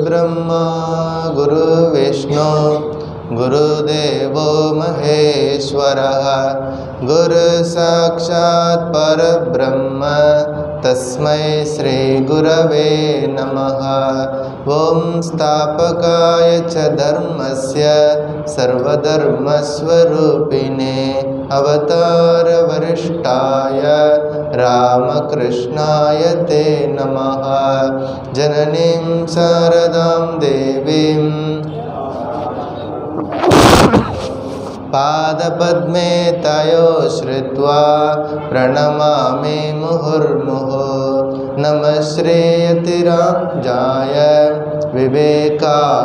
गुरुर्ब्रह्मा गुरुर्विष्णु गुरुदेवो महेश्वरः गुरुसाक्षात् परब्रह्म तस्मै श्री गुरवे नमः। ओम स्थापकाय च धर्मस्य सर्वधर्मस्वरूपिणे अवतार वरिष्ठाय रामकृष्णाय ते नमः। जननीं शारदां देवीं पादपद्मे तयो श्रुत्वा प्रणमामि मुहुर्मुहुः। नमः श्रीयतिराजाय विवेकानन्दसूरये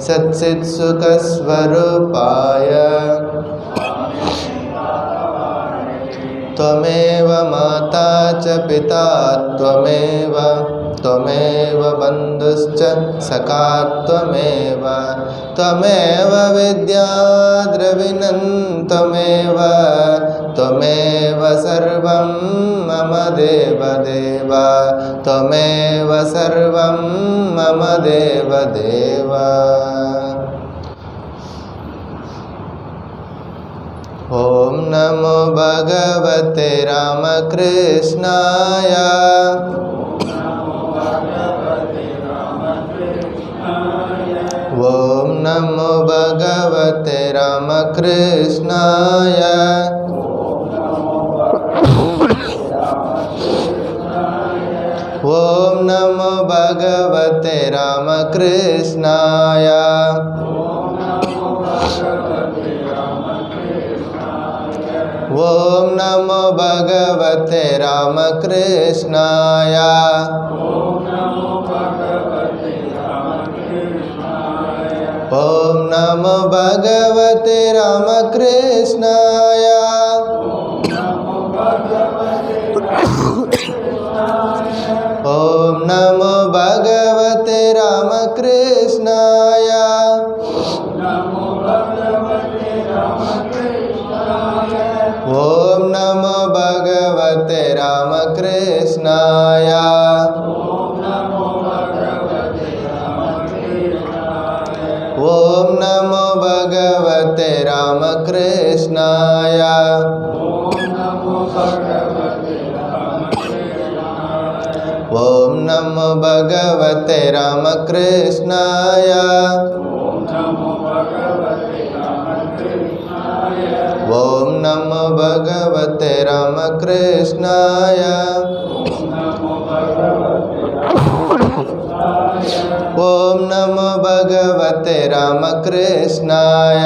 सच्चित्सुखस्वरूपाय त्वमेव माता च पिता त्वमेव बन्धुश्च सखा त्वमेव विद्या द्रविणं त्वमेव सर्वं मम देवदेव त्वमेव सर्वं मम देवदेव। ओम नमो भगवते रामकृष्णाय ओम नमो भगवते रामकृष्णाय ओम नमो भगवते रामकृष्णाय ओम नमो भगवते रामकृष्णाय ओम नमो भगवते रामकृष्णाय ओम नमो भगवते रामकृष्णाय ओम नमो भगवते रामकृष्णाय ओम नमो भगवते रामकृष्णाय ओम नमो भगवते रामकृष्णाय ओम नमो भगवते रामकृष्णाय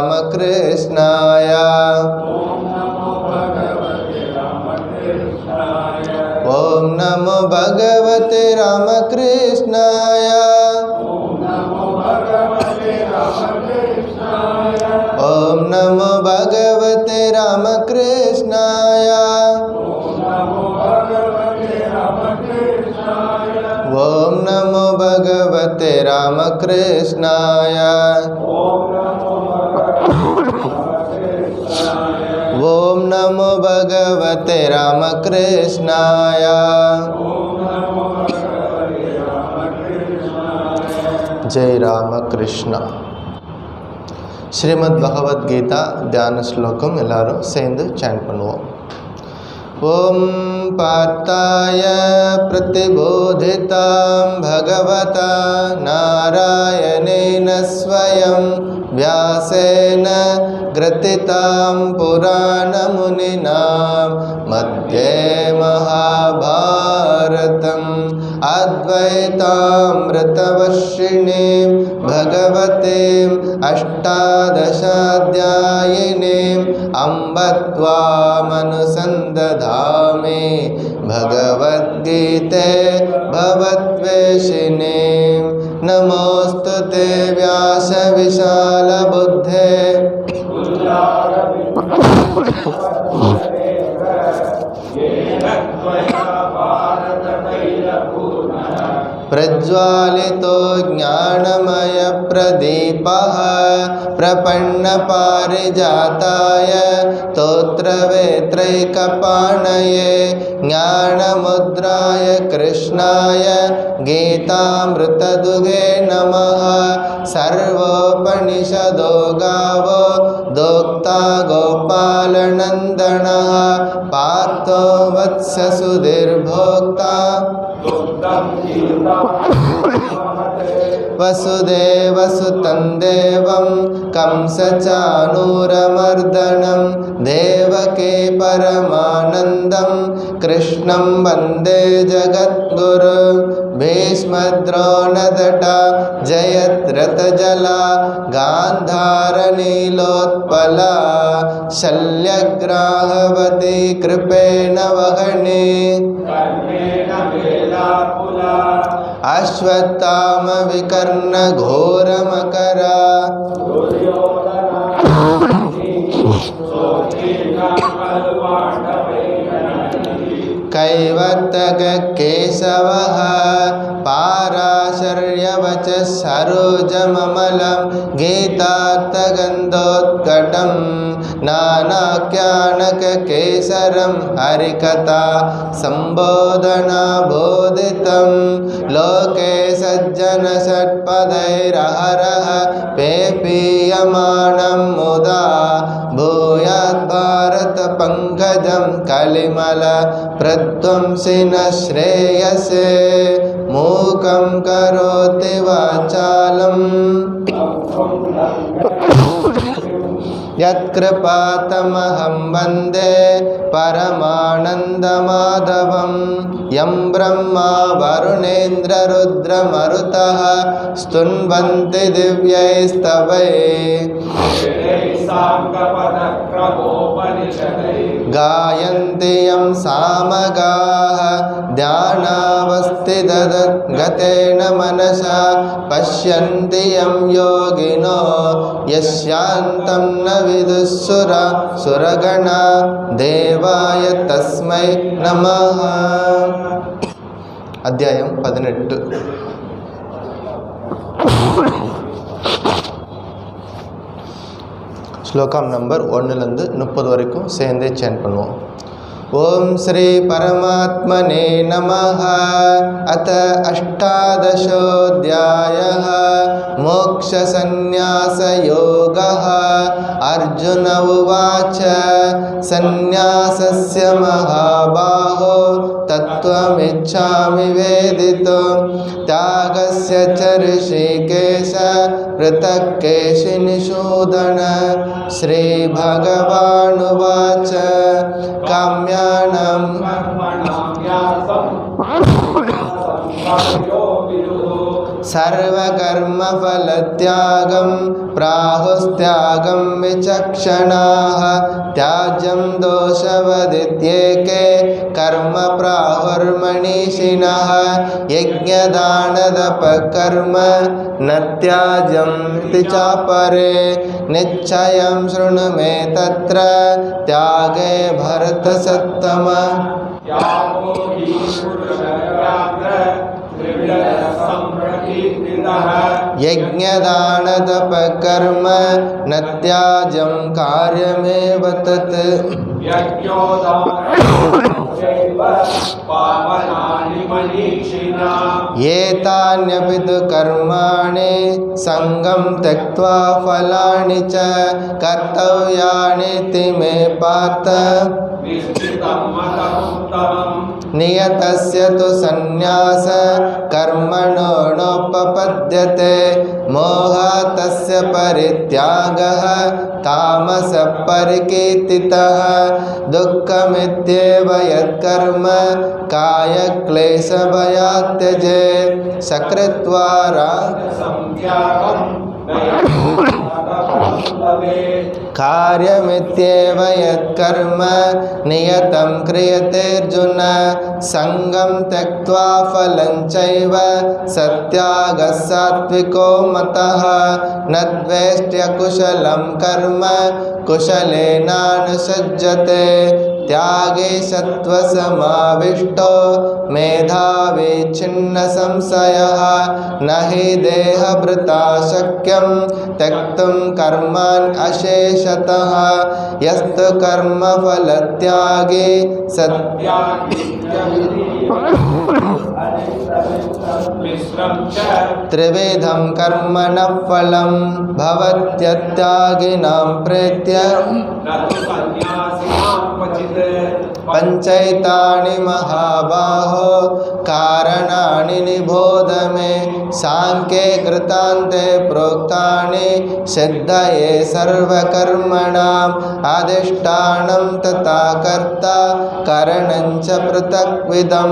ओम नमो भगवते रामकृष्णाय ओम नमो भगवते रामकृष्णाय ओम नमो भगवते रामकृष्णाय ओम नमो भगवते रामकृष्णाय ओम नमो भगवते रामकृष्णाय ओम नमो भगवते रामकृष्णाय जय रामकृष्ण। श्रीमद् भगवद गीता ध्यान श्लोकम எல்லாரும் சேர்ந்து சாண்ட் பண்ணுவோம்। ओम पार्थाय प्रतिबोधितां भगवता नारायणेन स्वयं व्यासेन ग्रथितां पुराणमुनिना मध्ये महाभारतम् अद्वैतामृतवर्षिणीं भगवतीम् अष्टादशाध्यायिनीम् अम्ब त्वामनुसन्दधामि भगवद्गीते भवद्वेषिणीं। नमोऽस्तु ते व्यासविशालबुद्धे प्रज्वालितो ज्ञानमयप्रदीपः प्रपन्नपारिजाताय स्तोत्रवेत्रैकपाणये ज्ञानमुद्राय कृष्णाय गीतामृतदुहे नमः। सर्वोपनिषदो गावो दोक्ता गोपालनन्दनः पार्थो वत्ससुधीर्भोक्ता वसुदेवसुतं देवं कंसचाणूरमर्दनं देवकी परमानन्दं कृष्णं वन्दे जगद्गुरु। भीष्मद्रोणदटा जयद्रथजला गान्धारनीलोत्पला शल्यग्राहवती कृपेण वहने अश्वत्थामविकर्णघोरमकरा कैवर्तककेशवः पाराशर्यवचः सरोजममलं गीतार्थगन्धोत्कटं नानाख्यानककेसरं हरिकथा सम्बोधनाबोधितं लोके सज्जनषट्पदैरहरः पेपीयमानं मुदा भूयाद्भारतपङ्कजं कलिमल प्रध्वंसिनः श्रेयसे मूकं करोति वाचालम् यत्कृपातमहं वन्दे परमानन्दमाधवं यं ब्रह्मा वरुणेन्द्ररुद्रमरुतः स्तुन्वन्ति दिव्यैस्तवैः गायन्ति यं सामगाः ध्यानावस्थितगतेन मनसा पश्यन्ति यं योगिनो यस्यान्तं न विदुःसुरा सुरगणा देवाय तस्मै नमः। अध्यायं 18 श्लोकम नंबर 1 लेंदु 30 वரைக்கும் சேர்ந்தே சேன் பண்ணுவோம்। ओम श्री परमात्मने नमः। अथ अष्टादशोऽध्यायः मोक्षसंन्यासयोगः। अर्जुन उवाच संन्यासस्य महाबाहो तत्त्वमिच्छामि वेदितुं त्यागस्य च ऋषिकेश पृथक् केशिनिषूदन। श्रीभगवानुवाच काम्यानां सर्वकर्मफलत्यागं प्राहुस्त्यागं विचक्षणाः। त्याज्यं दोषवदित्येके कर्म प्राहुर्मनीषिणः। यज्ञदानतपकर्म न त्याज्यं इति चापरे। निश्चयं शृणु मे तत्र त्यागे भरतसत्तम। यज्ञदानतपकर्म न त्याज्यं कार्यमेव तत्। एतान्यपि तु कर्माणि सङ्गं त्यक्त्वा फलानि च कर्तव्यानीति मे पार्थ। नियतस्य तु संन्यास कर्मणो नोपपद्यते। मोहात् तस्य परित्यागः तामसः परिकीर्तितः। दुःखमित्येव यत्कर्म कायक्लेशभयात् त्यजेत्। सकृत्वा कार्यमित्येव यत्कर्म नियतं क्रियतेऽर्जुन। संगं त्यक्त्वा फलं चैव सत्यागः सात्विको मतः। न द्वेष्ट्य कुशलं कर्म कुशलेनानुसज्जते। त्यागे सत्त्वसमाविष्टो मेधावी छिन्न संशयः न हि देहभृता शक्यं त्यक्तुं कर्मान् अशेषतः यस्तु कर्मफलत्यागे त्रिविधं कर्मणः फलं भवत्यत्यागिनां प्रेत्य पंचैतानि महाबाहो कारणानि निबोध मे सांख्ये कृतान्ते प्रोक्तानि सिद्धये सर्वकर्मणाम् अधिष्ठानं तथा कर्ता करणं च पृथक्विदं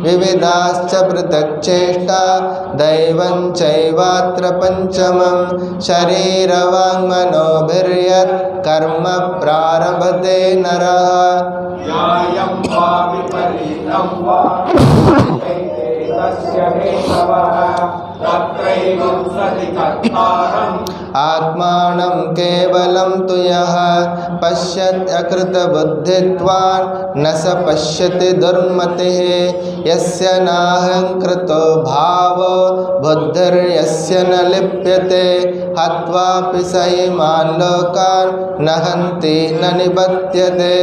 विविधाश्च पृथक् चेष्टा दैवं चैवात्र पंचमं शरीरवाङ्मनोभिर्यत् कर्म प्रारभते नरः न्यायं वा विपरीतं वा तस्य हेतवः तत्रैवं सति कर्तारम् आत्मानं केवलं तु यः पश्यत् अकृतबुद्धित्वान् न स पश्यति दुर्मतिः यस्य नाहङ्कृतो भावो बुद्धिर्यस्य न लिप्यते हत्वापि स इमान् लोकान् न हन्ति न निबध्यते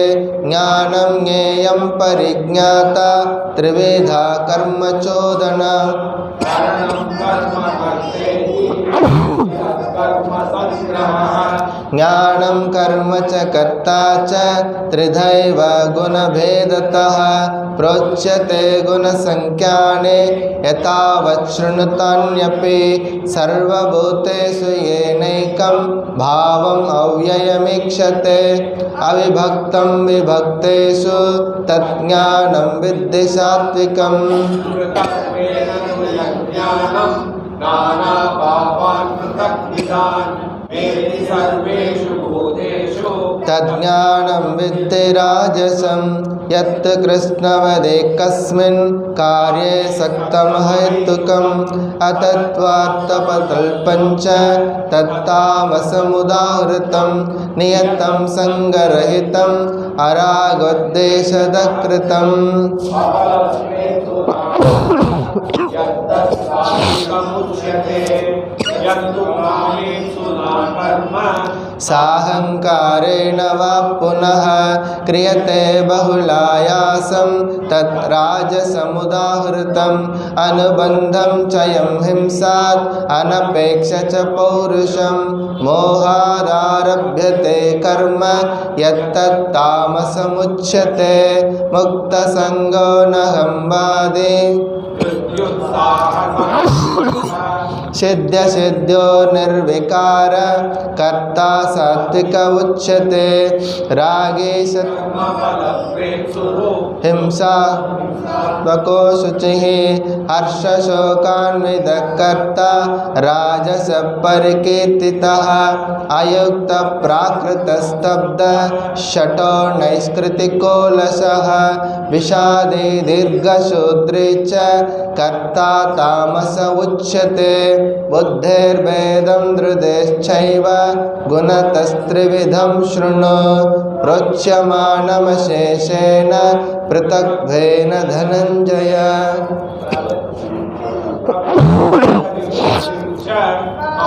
ज्ञानं ज्ञेयं परिज्ञाता त्रिविधा कर्मचोदना ज्ञानं कर्म च कर्ता च त्रिधैव गुणभेदतः प्रोच्यते गुणसंख्याने यतावत् शृणुतान्यपि सर्वभूतेषु येनैकं भावम् अव्ययमीक्षते अविभक्तं विभक्तेषु तज्ज्ञानं विद्धि सात्विकम् तज्ज्ञानं विद्धि राजसं यत् कृष्णवदेकस्मिन् कार्ये सक्तं हेतुकम् अतत्त्वार्थपकल्पं च तत्तामसमुदाहृतं नियतं सङ्गरहितम् अरागोद्देशदकृतम् साहंकारेण वा पुनः क्रियते बहुलायासं तत् राजसमुदाहृतम् अनुबन्धं चयं हिंसात् अनपेक्ष च पौरुषं मोहादारभ्यते कर्म यत्तत् तामसमुच्यते मुक्तसंगो नहंवादि सिद्ध्यो निर्विकार कर्ता सात्विक उच्यते रागे हिंसा वको शुचिः हर्षशोकान्वितः कर्ता राजस परिकीर्तितः अयुक्त प्राकृतस्तब्ध शठो नैष्कृतिको लसः विषादे दीर्घशूद्रे च कर्ता तामस उच्यते बुद्धिर्भेदं धृतेश्चैव गुणतस्त्रिविधं शृणु प्रोच्यमानमशेषेण पृथग्भेन धनञ्जय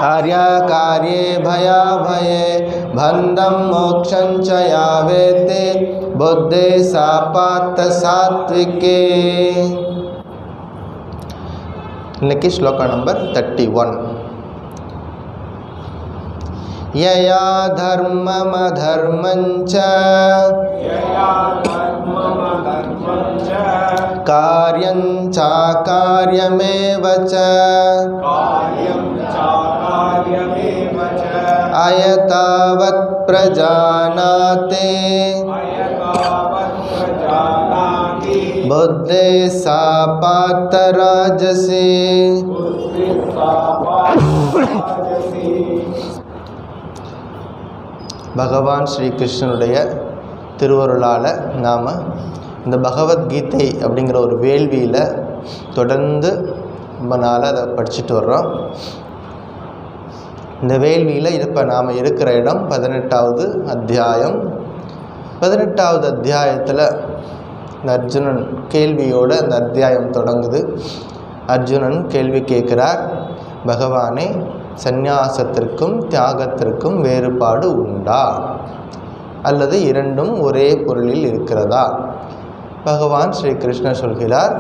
कार्याकार्ये भयाभये बन्धं मोक्षं च या वेत्ति बुद्धे सा पार्थ सात्विके। இன்னைக்கு ஸ்லோகா நம்பர் 31. यया धर्ममधर्मञ्च कार्यं चाकार्यमेव च अयतावत् प्रजानाति बुद्धे सा पार्थ राजसी। பகவான் ஸ்ரீ கிருஷ்ணனுடைய திருவருளால் நாம் இந்த பகவத்கீதை அப்படிங்கிற ஒரு வேள்வியில் தொடர்ந்து ரொம்ப நாளாக அதை படிச்சுட்டு வர்றோம். இந்த வேள்வியில் இப்போ நாம் இருக்கிற இடம் 18வது அத்தியாயம். 18வது அத்தியாயத்தில் இந்த அர்ஜுனன் கேள்வியோடு அந்த அத்தியாயம் தொடங்குது. அர்ஜுனன் கேள்வி கேட்குறார், பகவானே, சந்நியாசத்திற்கும் தியாகத்திற்கும் வேறுபாடு உண்டா அல்லது இரண்டும் ஒரே பொருளில் இருக்கிறதா? பகவான் ஸ்ரீ கிருஷ்ணர் சொல்கிறார்,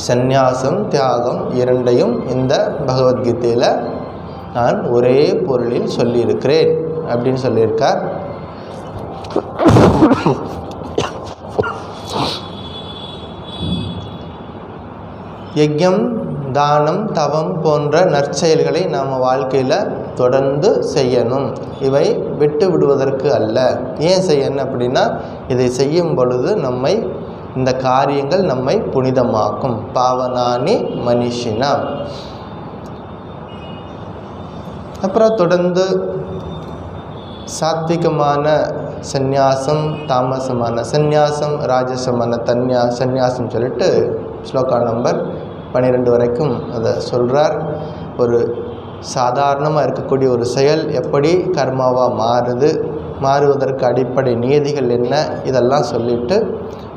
சந்நியாசம் தியாகம் இரண்டையும் இந்த பகவத்கீதையில் நான் ஒரே பொருளில் சொல்லியிருக்கிறேன் அப்படின்னு சொல்லியிருக்கார். யஜ்யம், தானம், தவம் போன்ற நற்செயல்களை நாம் வாழ்க்கையில் தொடர்ந்து செய்யணும். இவை விட்டு விடுவதற்கு அல்ல. ஏன் செய்யணும் அப்படின்னா, இதை செய்யும் பொழுது இந்த காரியங்கள் நம்மை புனிதமாக்கும். பாவனானி மனிஷினா. அப்புறம் தொடர்ந்து சாத்விகமான சந்நியாசம், தாமசமான சந்நியாசம், ராஜசமான சந்நியாசம் சொல்லிட்டு ஸ்லோகா நம்பர் 12 வரைக்கும் அதை சொல்கிறார். ஒரு சாதாரணமாக இருக்கக்கூடிய ஒரு செயல் எப்படி கர்மாவாக மாறுவதற்கு அடிப்படை நியதிகள் என்ன, இதெல்லாம் சொல்லிவிட்டு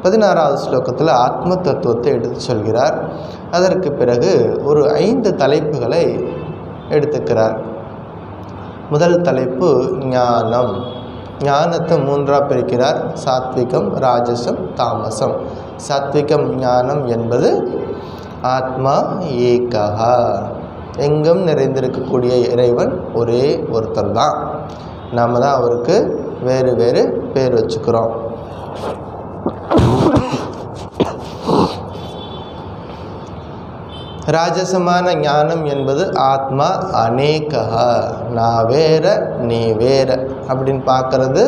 16வது ஸ்லோகத்தில் ஆத்ம தத்துவத்தை எடுத்து சொல்கிறார். அதற்கு பிறகு ஒரு 5 தலைப்புகளை எடுத்துக்கிறார். முதல் தலைப்பு ஞானம். ஞானத்தை 3ஆக பிரிக்கிறார். சாத்விகம், ராஜசம், தாமசம். சாத்விகம் ஞானம் என்பது ஆத்மா ஏகஹா, எங்கும் நிறைந்திருக்கக்கூடிய இறைவன் ஒரே ஒருத்தர் தான். நாம் தான் அவருக்கு வேறு வேறு பேர் வச்சுக்கிறோம். ராஜசமான ஞானம் என்பது ஆத்மா அநேகஹா, நான் வேற நீ வேற அப்படின்னு பார்க்கறது,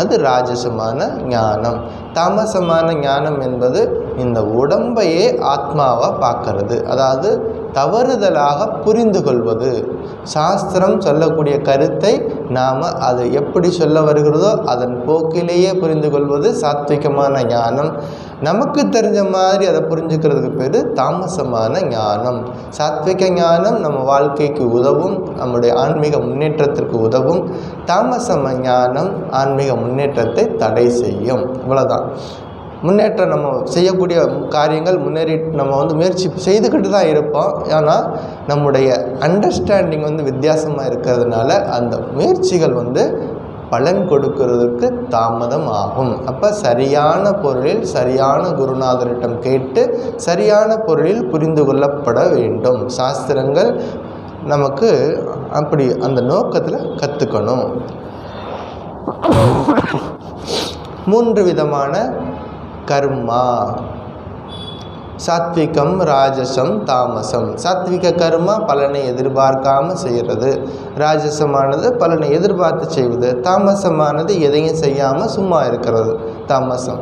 அது ராஜசமான ஞானம். தாமசமான ஞானம் என்பது இந்த உடம்பையே ஆத்மாவாக பார்க்கறது, அதாவது தவறுதலாக புரிந்து கொள்வது. சாஸ்திரம் சொல்லக்கூடிய கருத்தை நாம் அது எப்படி சொல்ல வருகிறதோ அதன் போக்கிலேயே புரிந்து கொள்வது சாத்விகமான ஞானம். நமக்கு தெரிஞ்ச மாதிரி அதை புரிஞ்சுக்கிறதுக்கு பேர் தாமசமான ஞானம். சாத்விக ஞானம் நம்ம வாழ்க்கைக்கு உதவும், நம்முடைய ஆன்மீக முன்னேற்றத்திற்கு உதவும். தாமசம ஞானம் ஆன்மீக முன்னேற்றத்தை தடை செய்யும். இவ்வளோதான். முன்னேற்றம் நம்ம செய்யக்கூடிய காரியங்கள் நம்ம முயற்சி செய்துக்கிட்டு தான் இருப்போம். ஆனால் நம்முடைய அண்டர்ஸ்டாண்டிங் வித்தியாசமாக இருக்கிறதுனால அந்த முயற்சிகள் பலன் கொடுக்கிறதுக்கு தாமதம் ஆகும். அப்போ சரியான பொருளில் சரியான குருநாதரிடம் கேட்டு சரியான பொருளில் புரிந்து கொள்ளப்பட வேண்டும். சாஸ்திரங்கள் நமக்கு அப்படி அந்த நோக்கத்தில் கற்றுக்கணும். 3 விதமான கர்மா: சாத்விகம், ராஜசம், தாமசம். சாத்விக கர்மா பலனை எதிர்பார்க்காமல் செய்கிறது. ராஜசமானது பலனை எதிர்பார்த்து செய்வது. தாமசமானது எதையும் செய்யாமல் சும்மா இருக்கிறது, தாமசம்.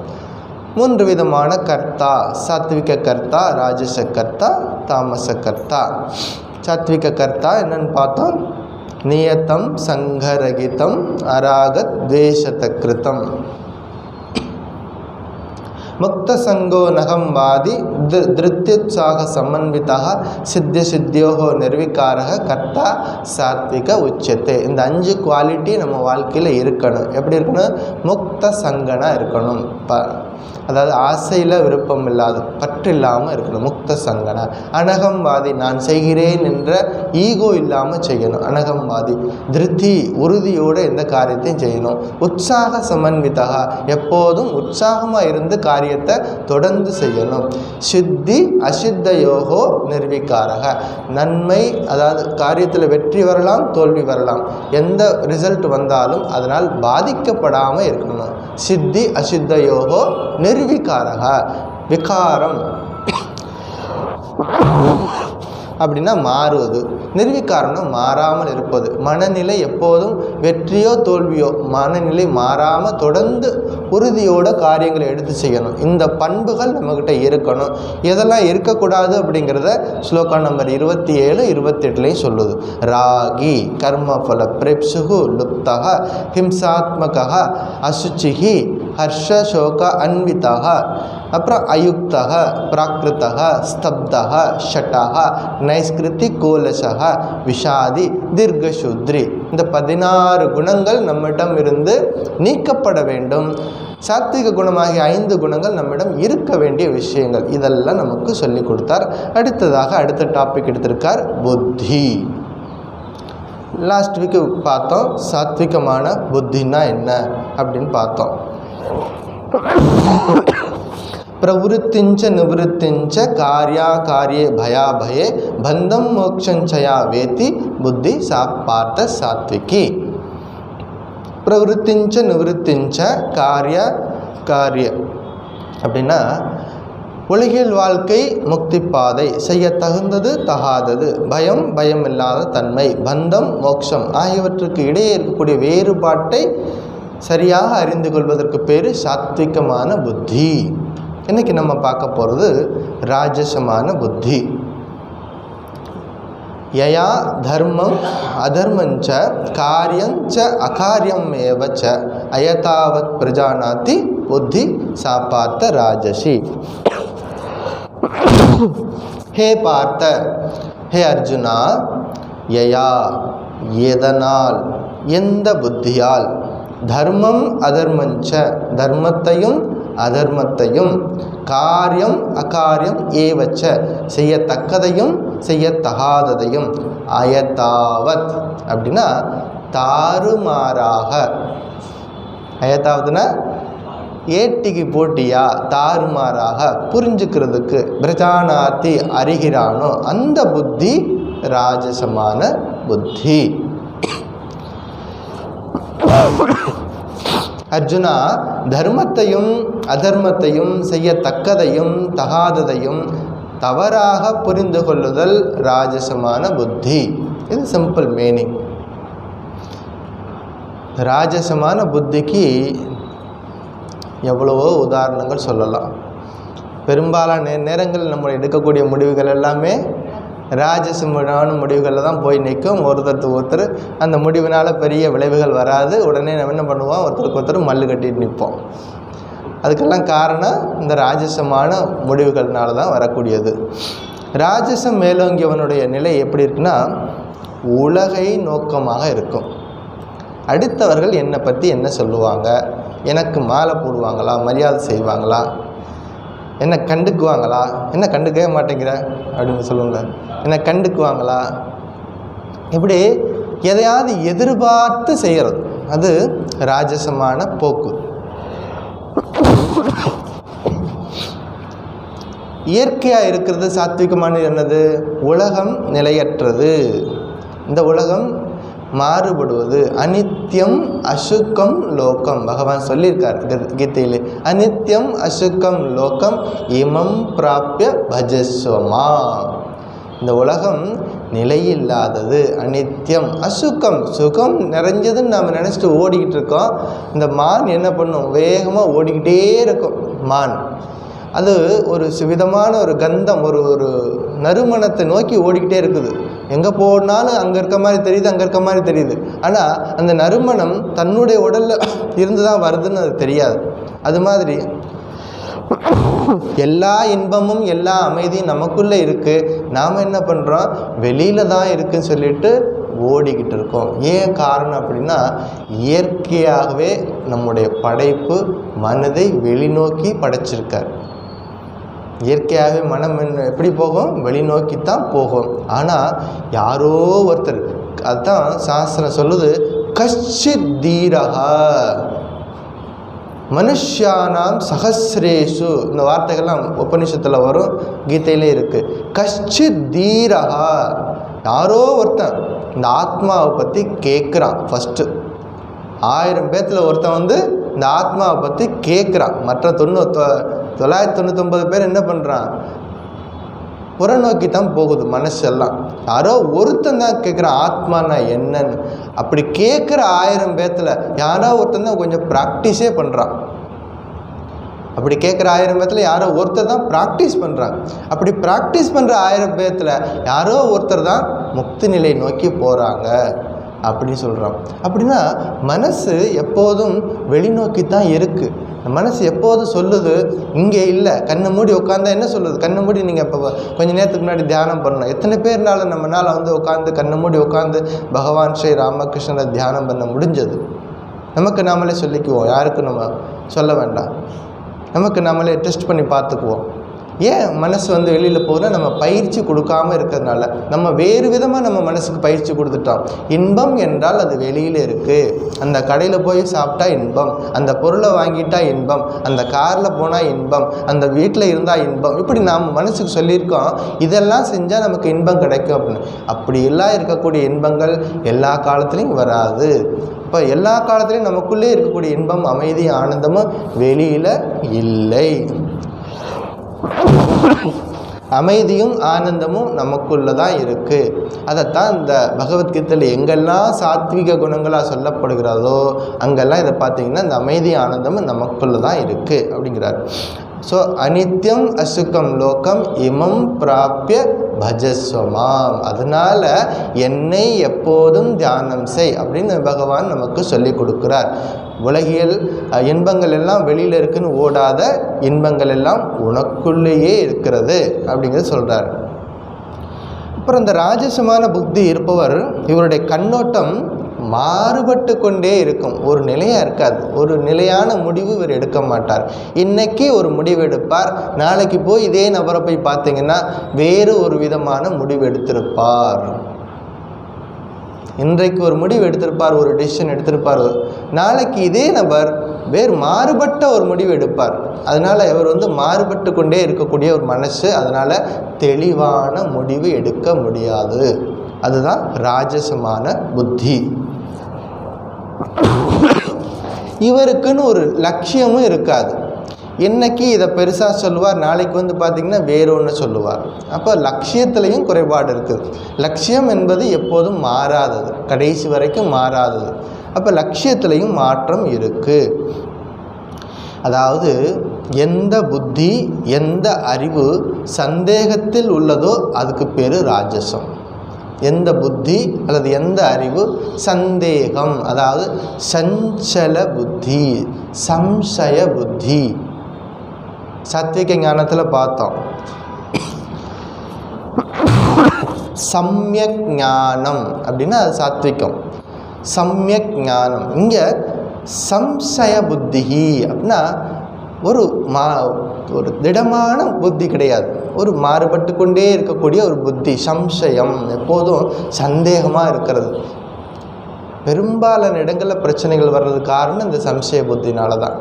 3 விதமான கர்த்தா: சாத்விக கர்த்தா, ராஜச கர்த்தா, தாமச கர்த்தா. சாத்விக கர்த்தா என்னன்னு பார்த்தோம். நியத்தம், சங்கரகிதம், அராகத், துவேஷத கிருதம். முக்த சங்கோ நகம்வாதி திருத்யுத்சாக சமன்விதா சித்தியோகோ நிர்விகாரக கர்த்தா சாத்விக உச்சத்தை. இந்த 5 குவாலிட்டி நம்ம வாழ்க்கையில் இருக்கணும். எப்படி இருக்கணும்? முக்த சங்கனாக இருக்கணும். அதாவது ஆசையில் விருப்பம் இல்லாத, பற்று இல்லாமல் இருக்கணும். முக்த சங்கனா. அனகம்வாதி, நான் செய்கிறேன் என்ற ஈகோ இல்லாமல் செய்யணும். அனகம்வாதி. திருப்தி, உறுதியோடு எந்த காரியத்தையும் செய்யணும். உற்சாக சமன்விதா, எப்போதும் உற்சாகமாக இருந்து காரியத்தை தொடர்ந்து செய்யணும். சித்தி அசித்தயோகோ நிர்விகாரக. நன்மை, அதாவது காரியத்தில் வெற்றி வரலாம், தோல்வி வரலாம். எந்த ரிசல்ட் வந்தாலும் அதனால் பாதிக்கப்படாமல் இருக்கணும். சித்தி அசித்தயோகோ நிர்விகாரக. விகாரம் அப்படின்னா மாறுவது. நிர்விகாரம்னா மாறாமல் இருப்பது. மனநிலை எப்போதும் வெற்றியோ தோல்வியோ மனநிலை மாறாமல் தொடர்ந்து உறுதியோட காரியங்களை எடுத்து செய்யணும். இந்த பண்புகள் நம்மக்கிட்ட இருக்கணும். எதெல்லாம் இருக்கக்கூடாது அப்படிங்கிறத ஸ்லோகா நம்பர் 27, 28லையும் சொல்லுது. ராகி கர்மஃபல பிரேப்சுகு லுப்தக ஹிம்சாத்மக அசுச்சிஹி ஹர்ஷ சோக அன்விதக அப்புறம் அயுக்தக, பிராகிருத்தக, ஸ்தப்தக, ஷட்டக, நைஸ்கிருதி, கோலசக, விஷாதி, தீர்க்கசூத்ரி. இந்த 16 குணங்கள் நம்மிடம் இருந்து நீக்கப்பட வேண்டும். சாத்விக குணமாகிய 5 குணங்கள் நம்மிடம் இருக்க வேண்டிய விஷயங்கள். இதெல்லாம் நமக்கு சொல்லி கொடுத்தார். அடுத்ததாக அடுத்த டாபிக் எடுத்திருக்கார், புத்தி. லாஸ்ட் வீக்கு பார்த்தோம் சாத்விகமான புத்தின்னா என்ன அப்படின்னு பார்த்தோம். பிரவருத்திஞ்ச நிவருத்திஞ்ச காரியா காரியே பயாபயே பந்தம் மோக்ஷஞ்சயா வேதி புத்தி சா பார்த்த சாத்விகி. பிரவருத்திஞ்ச நிவருத்திஞ்ச காரிய காரிய அப்படின்னா உலகியல் வாழ்க்கை முக்தி பாதை, செய்ய தகுந்தது தகாதது, பயம் பயம் இல்லாத தன்மை, பந்தம் மோட்சம் ஆகியவற்றுக்கு இடையே இருக்கக்கூடிய வேறுபாட்டை சரியாக அறிந்து கொள்வதற்கு பேர் சாத்விகமான புத்தி. இன்றைக்கி நம்ம பார்க்க போகிறது ராஜசமான புத்தி. யயா தர்மம் அதர்மஞ்ச காரியஞ்ச அகாரியம் ஏவச்ச அயதாவத் பிரஜானாதி புத்தி சாப்பார்த்த ராஜசி. ஹே பார்த்த, ஹே அர்ஜுனா, யயா எதனால், எந்த புத்தியால், தர்மம் அதர்மஞ்ச தர்மத்தையும் அதர்மத்தையும், காரியம் அகாரியம் ஏவச்ச செய்யத்தக்கதையும் செய்யத்தகாததையும், அயதாவத் அப்படின்னா தாறுமாறாக, அயதாவதுன்னா ஏட்டிக்கு போட்டியா தாறுமாறாக புரிஞ்சுக்கிறதுக்கு பிரஜானாத்தி அறிகிறானோ அந்த புத்தி ராஜசமான புத்தி. அர்ஜுனா, தர்மத்தையும் அதர்மத்தையும் செய்யத்தக்கதையும் தகாததையும் தவறாக புரிந்து கொள்ளுதல் ராஜசமான புத்தி. இது சிம்பிள் மீனிங். ராஜசமான புத்திக்கு எவ்வளவோ உதாரணங்கள் சொல்லலாம். பெரும்பாலான நேரங்கள் நம்ம எடுக்கக்கூடிய முடிவுகள் எல்லாமே ராஜசமான முடிவுகளில் தான் போய் நிற்கும். ஒருத்தர் அந்த முடிவினால் பெரிய விளைவுகள் வராது. உடனே நம்ம என்ன பண்ணுவோம், ஒருத்தருக்கு ஒருத்தர் மல்லு கட்டிட்டு நிற்போம். அதுக்கெல்லாம் காரணம் இந்த ராஜசமான முடிவுகள்னால தான் வரக்கூடியது. ராஜசம் மேலோங்கியவனுடைய நிலை எப்படி இருக்குன்னா, உலகை நோக்கமாக இருக்கும். அடுத்தவர்கள் என்னை பற்றி என்ன சொல்லுவாங்க, எனக்கு மாலை போடுவாங்களா, மரியாதை செய்வாங்களா, என்னை கண்டுக்குவாங்களா, என்ன கண்டுக்கவே மாட்டேங்கிற அப்படின்னு சொல்லுவாங்க, என்னை கண்டுக்குவாங்களா, இப்படி எதையாவது எதிர்பார்த்து செய்கிறது அது ராஜசமான போக்கு. இயற்கையாக இருக்கிறது சாத்விகமானது என்னது, உலகம் நிலையற்றது, இந்த உலகம் மாறுபடுவது, அனித்யம் அசுக்கம் லோகம். பகவான் சொல்லியிருக்கார் கீதையிலே, அனித்யம் அசுக்கம் லோகம் இமம் பிராப்ய பஜஸ்வமா. இந்த உலகம் நிலையில்லாதது, அனித்யம் அசுக்கம், சுகம் நிறைஞ்சதுன்னு நாம் நினச்சிட்டு ஓடிக்கிட்டு இருக்கோம். இந்த மான் என்ன பண்ணும், வேகமாக ஓடிக்கிட்டே இருக்கும் மான். அது ஒரு விதமான ஒரு கந்தம், ஒரு நறுமணத்தை நோக்கி ஓடிக்கிட்டே இருக்குது. எங்கே போனாலும் அங்கே இருக்க மாதிரி தெரியுது, அங்கே இருக்க மாதிரி தெரியுது. ஆனால் அந்த நறுமணம் தன்னுடைய உடலில் இருந்து தான் வருதுன்னு அது தெரியாது. அது மாதிரி எல்லா இன்பமும் எல்லா அமைதியும் நமக்குள்ளே இருக்குது. நாம் என்ன பண்ணுறோம், வெளியில் தான் இருக்குதுன்னு சொல்லிட்டு ஓடிக்கிட்டு இருக்கோம். ஏன் காரணம் அப்படின்னா, இயற்கையாகவே நம்முடைய படைப்பு மனதை வெளிநோக்கி படைச்சிருக்கார். இயற்கையாகவே மனம் எப்படி போகும், வெளிநோக்கி தான் போகும். ஆனால் யாரோ ஒருத்தர், அதுதான் சாஸ்திரம் சொல்லுது, கஷ்சித் தீரஹா மனுஷ்யானாம் சஹஸ்ரேஷு. இந்த வார்த்தைகள்லாம் உபனிஷத்தில் வரும், கீதையிலே இருக்குது. கஷ்சித் தீரஹா, யாரோ ஒருத்தன் இந்த ஆத்மாவை பற்றி கேட்குறான். ஃபஸ்ட்டு 1000 பேர்த்தில் ஒருத்தன் இந்த ஆத்மாவை பற்றி கேட்குறான். மற்ற 999 பேர் என்ன பண்ணுறான், புறநோக்கி தான் போகுது மனசெல்லாம். யாரோ ஒருத்தன் தான் கேட்குறான் ஆத்மானா என்னன்னு. அப்படி கேட்குற 1000 பேர்த்தில் யாரோ ஒருத்தன் தான் கொஞ்சம் ப்ராக்டிஸே பண்ணுறான். அப்படி கேட்குற 1000 பேர்த்தில் யாரோ ஒருத்தர் தான் ப்ராக்டிஸ் பண்ணுறாங்க. அப்படி ப்ராக்டிஸ் பண்ணுற 1000 பேர்த்தில் யாரோ ஒருத்தர் தான் முக்தி நிலை நோக்கி போகிறாங்க. அப்படின்னு சொல்கிறான். அப்படின்னா மனசு எப்போதும் வெளிநோக்கி தான் இருக்குது. மனசு எப்போதும் சொல்லுது இங்கே இல்லை. கண்ணை மூடி உட்காந்தா என்ன சொல்லுது? கண்ணை மூடி நீங்கள் இப்போ கொஞ்சம் நேரத்துக்கு முன்னாடி தியானம் பண்ணணும். எத்தனை பேர்னால நம்மளால் வந்து உட்காந்து கண்ணை மூடி உட்காந்து பகவான் ஸ்ரீ ராமகிருஷ்ணரை தியானம் பண்ண முடிஞ்சது? நமக்கு நாமளே சொல்லிக்குவோம், யாருக்கும் நம்ம சொல்ல வேண்டாம். நமக்கு நம்மளே டெஸ்ட் பண்ணி பார்த்துக்குவோம். ஏன் மனசு வந்து வெளியில் போனால் நம்ம பயிற்சி கொடுக்காமல் இருக்கிறதுனால. நம்ம வேறு விதமாக நம்ம மனசுக்கு பயிற்சி கொடுத்துட்டோம். இன்பம் என்றால் அது வெளியில் இருக்குது. அந்த கடையில் போய் சாப்பிட்டா இன்பம், அந்த பொருளை வாங்கிட்டா இன்பம், அந்த காரில் போனால் இன்பம், அந்த வீட்டில் இருந்தால் இன்பம், இப்படி நாம் மனசுக்கு சொல்லியிருக்கோம். இதெல்லாம் செஞ்சால் நமக்கு இன்பம் கிடைக்கும் அப்படின்னு. அப்படி எல்லாம் இருக்கக்கூடிய இன்பங்கள் எல்லா காலத்துலேயும் வராது. இப்போ எல்லா காலத்துலேயும் நமக்குள்ளே இருக்கக்கூடிய இன்பம், அமைதி, ஆனந்தமும் வெளியில் இல்லை. அமைதியும் ஆனந்தமும் நமக்குள்ள தான் இருக்குது. அதைத்தான் இந்த பகவத்கீதையில் எங்கெல்லாம் சாத்விக குணங்களாக சொல்லப்படுகிறதோ அங்கெல்லாம் இதை பார்த்தீங்கன்னா இந்த அமைதி ஆனந்தமும் நமக்குள்ள தான் இருக்குது அப்படிங்கிறார். ஸோ அனித்யம் அசுகம் லோகம் இமம் பிராப்பிய பஜஸ்வமாம். அதனால் என்னை எப்போதும் தியானம் செய் அப்படின்னு பகவான் நமக்கு சொல்லி கொடுக்குறார். உலகியல் இன்பங்கள் எல்லாம் வெளியில் இருக்குன்னு ஓடாத, இன்பங்கள் எல்லாம் உனக்குள்ளேயே இருக்கிறது அப்படிங்கிறது சொல்கிறார். அப்புறம் இந்த ராஜசமான புத்தி இருப்பவர் இவருடைய கண்ணோட்டம் மாறுபட்டு கொண்டே இருக்கும். ஒரு நிலையாக இருக்காது. ஒரு நிலையான முடிவு இவர் எடுக்க மாட்டார். இன்றைக்கி ஒரு முடிவு எடுப்பார், நாளைக்கு போய் இதே நபரை போய் பார்த்தீங்கன்னா வேறு ஒரு விதமான முடிவு எடுத்திருப்பார். இன்றைக்கு ஒரு முடிவு எடுத்திருப்பார், ஒரு டெசிஷன் எடுத்திருப்பார், நாளைக்கு இதே நபர் வேறு மாறுபட்ட ஒரு முடிவு எடுப்பார். அதனால் இவர் வந்து மாறுபட்டு கொண்டே இருக்கக்கூடிய ஒரு மனசு. அதனால் தெளிவான முடிவு எடுக்க முடியாது. அதுதான் ராஜசமான புத்தி. இவருக்குன்னு ஒரு லட்சியமும் இருக்காது. இன்னைக்கு இதை பெருசாக சொல்லுவார், நாளைக்கு வந்து பார்த்திங்கன்னா வேறு ஒன்று சொல்லுவார். அப்போ லட்சியத்துலேயும் குறைபாடு இருக்குது. லட்சியம் என்பது எப்போதும் மாறாதது, கடைசி வரைக்கும் மாறாதது. அப்போ லட்சியத்துலேயும் மாற்றம் இருக்குது. அதாவது எந்த புத்தி, எந்த அறிவு சந்தேகத்தில் உள்ளதோ அதுக்கு பேர் ராஜசம். எந்த புத்தி அல்லது எந்த அறிவு சந்தேகம், அதாவது சஞ்சல புத்தி, சம்சய புத்தி. சாத்விக ஞானத்தில் பார்த்தோம் சம்யக் ஞானம் அப்படின்னா அது சாத்விகம். சம்யக் ஞானம். இங்கே சம்சய புத்தி அப்படின்னா ஒரு திடமான புத்தி கிடையாது, ஒரு மாறுபட்டு கொண்டே இருக்கக்கூடிய ஒரு புத்தி. சம்சயம், எப்போதும் சந்தேகமாக இருக்கிறது. பெரும்பாலான இடங்களில் பிரச்சனைகள் வர்றதுக்கு காரணம் இந்த சம்சய புத்தினால தான்.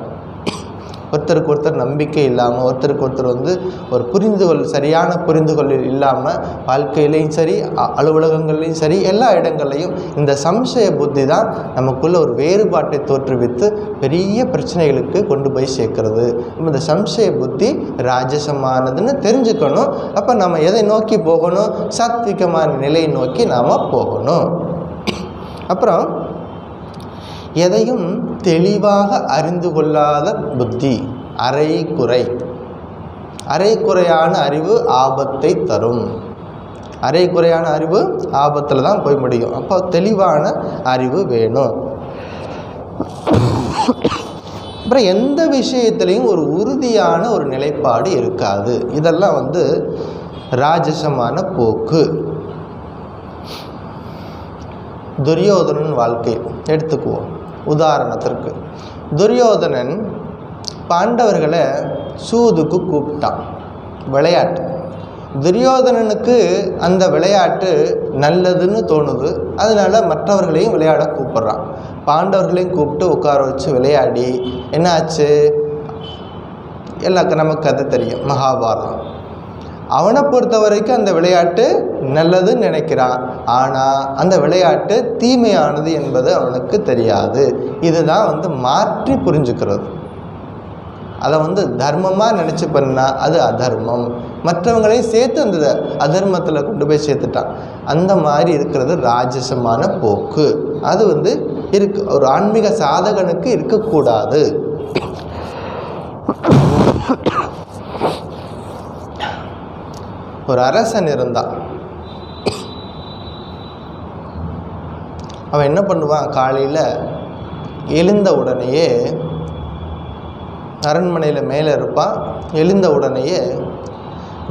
ஒருத்தருக்கு ஒருத்தர் நம்பிக்கை இல்லாமல், ஒருத்தருக்கு ஒருத்தர் வந்து ஒரு புரிந்துகொள், சரியான புரிந்துகொள் இல்லாமல் வாழ்க்கையிலையும் சரி, அலுவலகங்கள்லையும் சரி, எல்லா இடங்கள்லையும் இந்த சம்சய புத்தி தான் நமக்குள்ள ஒரு வேறுபாட்டை தோற்றுவித்து பெரிய பிரச்சனைகளுக்கு கொண்டு போய் சேர்க்கிறது. இந்த சம்சய புத்தி ராஜசமானதுன்னு தெரிஞ்சுக்கணும். அப்போ நம்ம எதை நோக்கி போகணும்? சாத்விகமான நிலையை நோக்கி நாம் போகணும். அப்புறம் எதையும் தெளிவாக அறிந்து கொள்ளாத புத்தி, அரைகுறை. அரைகுறையான அறிவு ஆபத்தை தரும். அரைகுறையான அறிவு ஆபத்தில் தான் போய் முடியும். அப்போ தெளிவான அறிவு வேணும். அப்புறம் எந்த விஷயத்துலையும் ஒரு உறுதியான ஒரு நிலைப்பாடு இருக்காது. இதெல்லாம் வந்து ராஜசமான போக்கு. துரியோதனன் வாழ்க்கை எடுத்துக்குவோம். உதாரணத்திற்கு துரியோதனன் பாண்டவர்களை சூதுக்கு கூப்பிட்டான், விளையாட்டு. துரியோதனனுக்கு அந்த விளையாட்டு நல்லதுன்னு தோணுது. அதனால மற்றவர்களையும் விளையாட கூப்பிட்றான். பாண்டவர்களையும் கூப்பிட்டு உட்கார வச்சு விளையாடி என்ன ஆச்சு? எல்லாருக்கும் நமக்கு கதை தெரியும், மகாபாரதம். அவனை பொறுத்த வரைக்கும் அந்த விளையாட்டு நல்லதுன்னு நினைக்கிறான். ஆனால் அந்த விளையாட்டு தீமையானது என்பது அவனுக்கு தெரியாது. இதுதான் வந்து மாற்றி புரிஞ்சுக்கிறது. அதை வந்து தர்மமாக நினச்சி பண்ணால் அது அதர்மம். மற்றவங்களையும் சேர்த்து அந்த அதர்மத்தில் கொண்டு போய் சேர்த்துட்டான். அந்த மாதிரி இருக்கிறது ராஜசமான போக்கு. அது வந்து ஒரு ஆன்மீக சாதகனுக்கு இருக்கக்கூடாது. ஒரு அரசன் இருந்தான். அவன் என்ன பண்ணுவான், காலையில் எழுந்த உடனேயே அரண்மனையில் மேலே இருப்பான். எழுந்த உடனேயே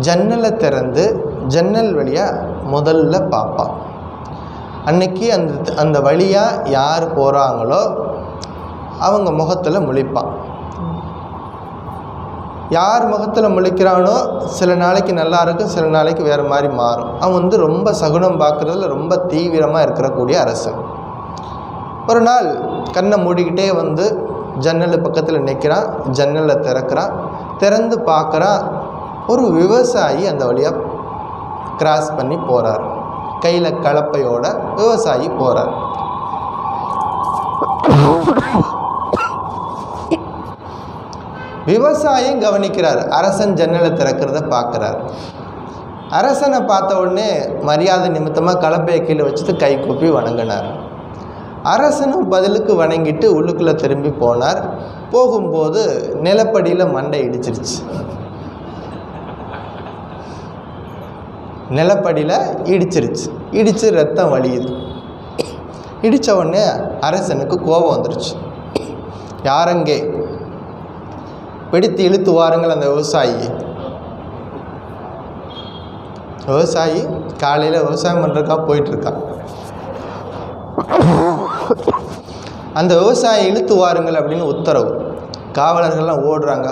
ஜன்னலை திறந்து ஜன்னல் வழியாக முதல்ல பார்ப்பான். அன்னைக்கு அந்த வழியாக யார் போகிறாங்களோ அவங்க முகத்தில் முழிப்பான். யார் முகத்தில் முழிக்கிறானோ சில நாளைக்கு நல்லா இருக்கும், சில நாளைக்கு வேறு மாதிரி மாறும். அவன் ரொம்ப சகுனம் பார்க்குறதுல ரொம்ப தீவிரமாக இருக்கக்கூடிய அரசன். ஒரு நாள் கண்ணை மூடிக்கிட்டே ஜன்னல் பக்கத்தில் நிற்கிறான். ஜன்னலை திறக்கிறான். திறந்து பார்க்குறான், ஒரு விவசாயி அந்த வழியாக கிராஸ் பண்ணி போகிறார். கையில் கலப்பையோட விவசாயி போகிறார். விவசாயம் கவனிக்கிறார். அரசன் ஜன்னலை திறக்கிறத பார்க்குறார். அரசனை பார்த்த உடனே மரியாதை நிமித்தமாக கலப்பையை கீழே வச்சுட்டு கை கூப்பி வணங்கினார். அரசனும் பதிலுக்கு வணங்கிட்டு உள்ளுக்குள்ளே திரும்பி போனார். போகும்போது நிலப்படியில் மண்டை இடிச்சிருச்சு. நிலப்படியில் இடித்து ரத்தம் வலியுது. இடித்த உடனே அரசனுக்கு கோபம் வந்துருச்சு. யாரங்கே பிடித்து இழுத்து வாருங்கள் அந்த விவசாயி காலையில் விவசாயம் பண்ணுறதுக்காக போயிட்டுருக்கான். அந்த விவசாயி இழுத்து வாருங்கள் அப்படின்னு உத்தரவு. காவலர்கள்லாம் ஓடுறாங்க.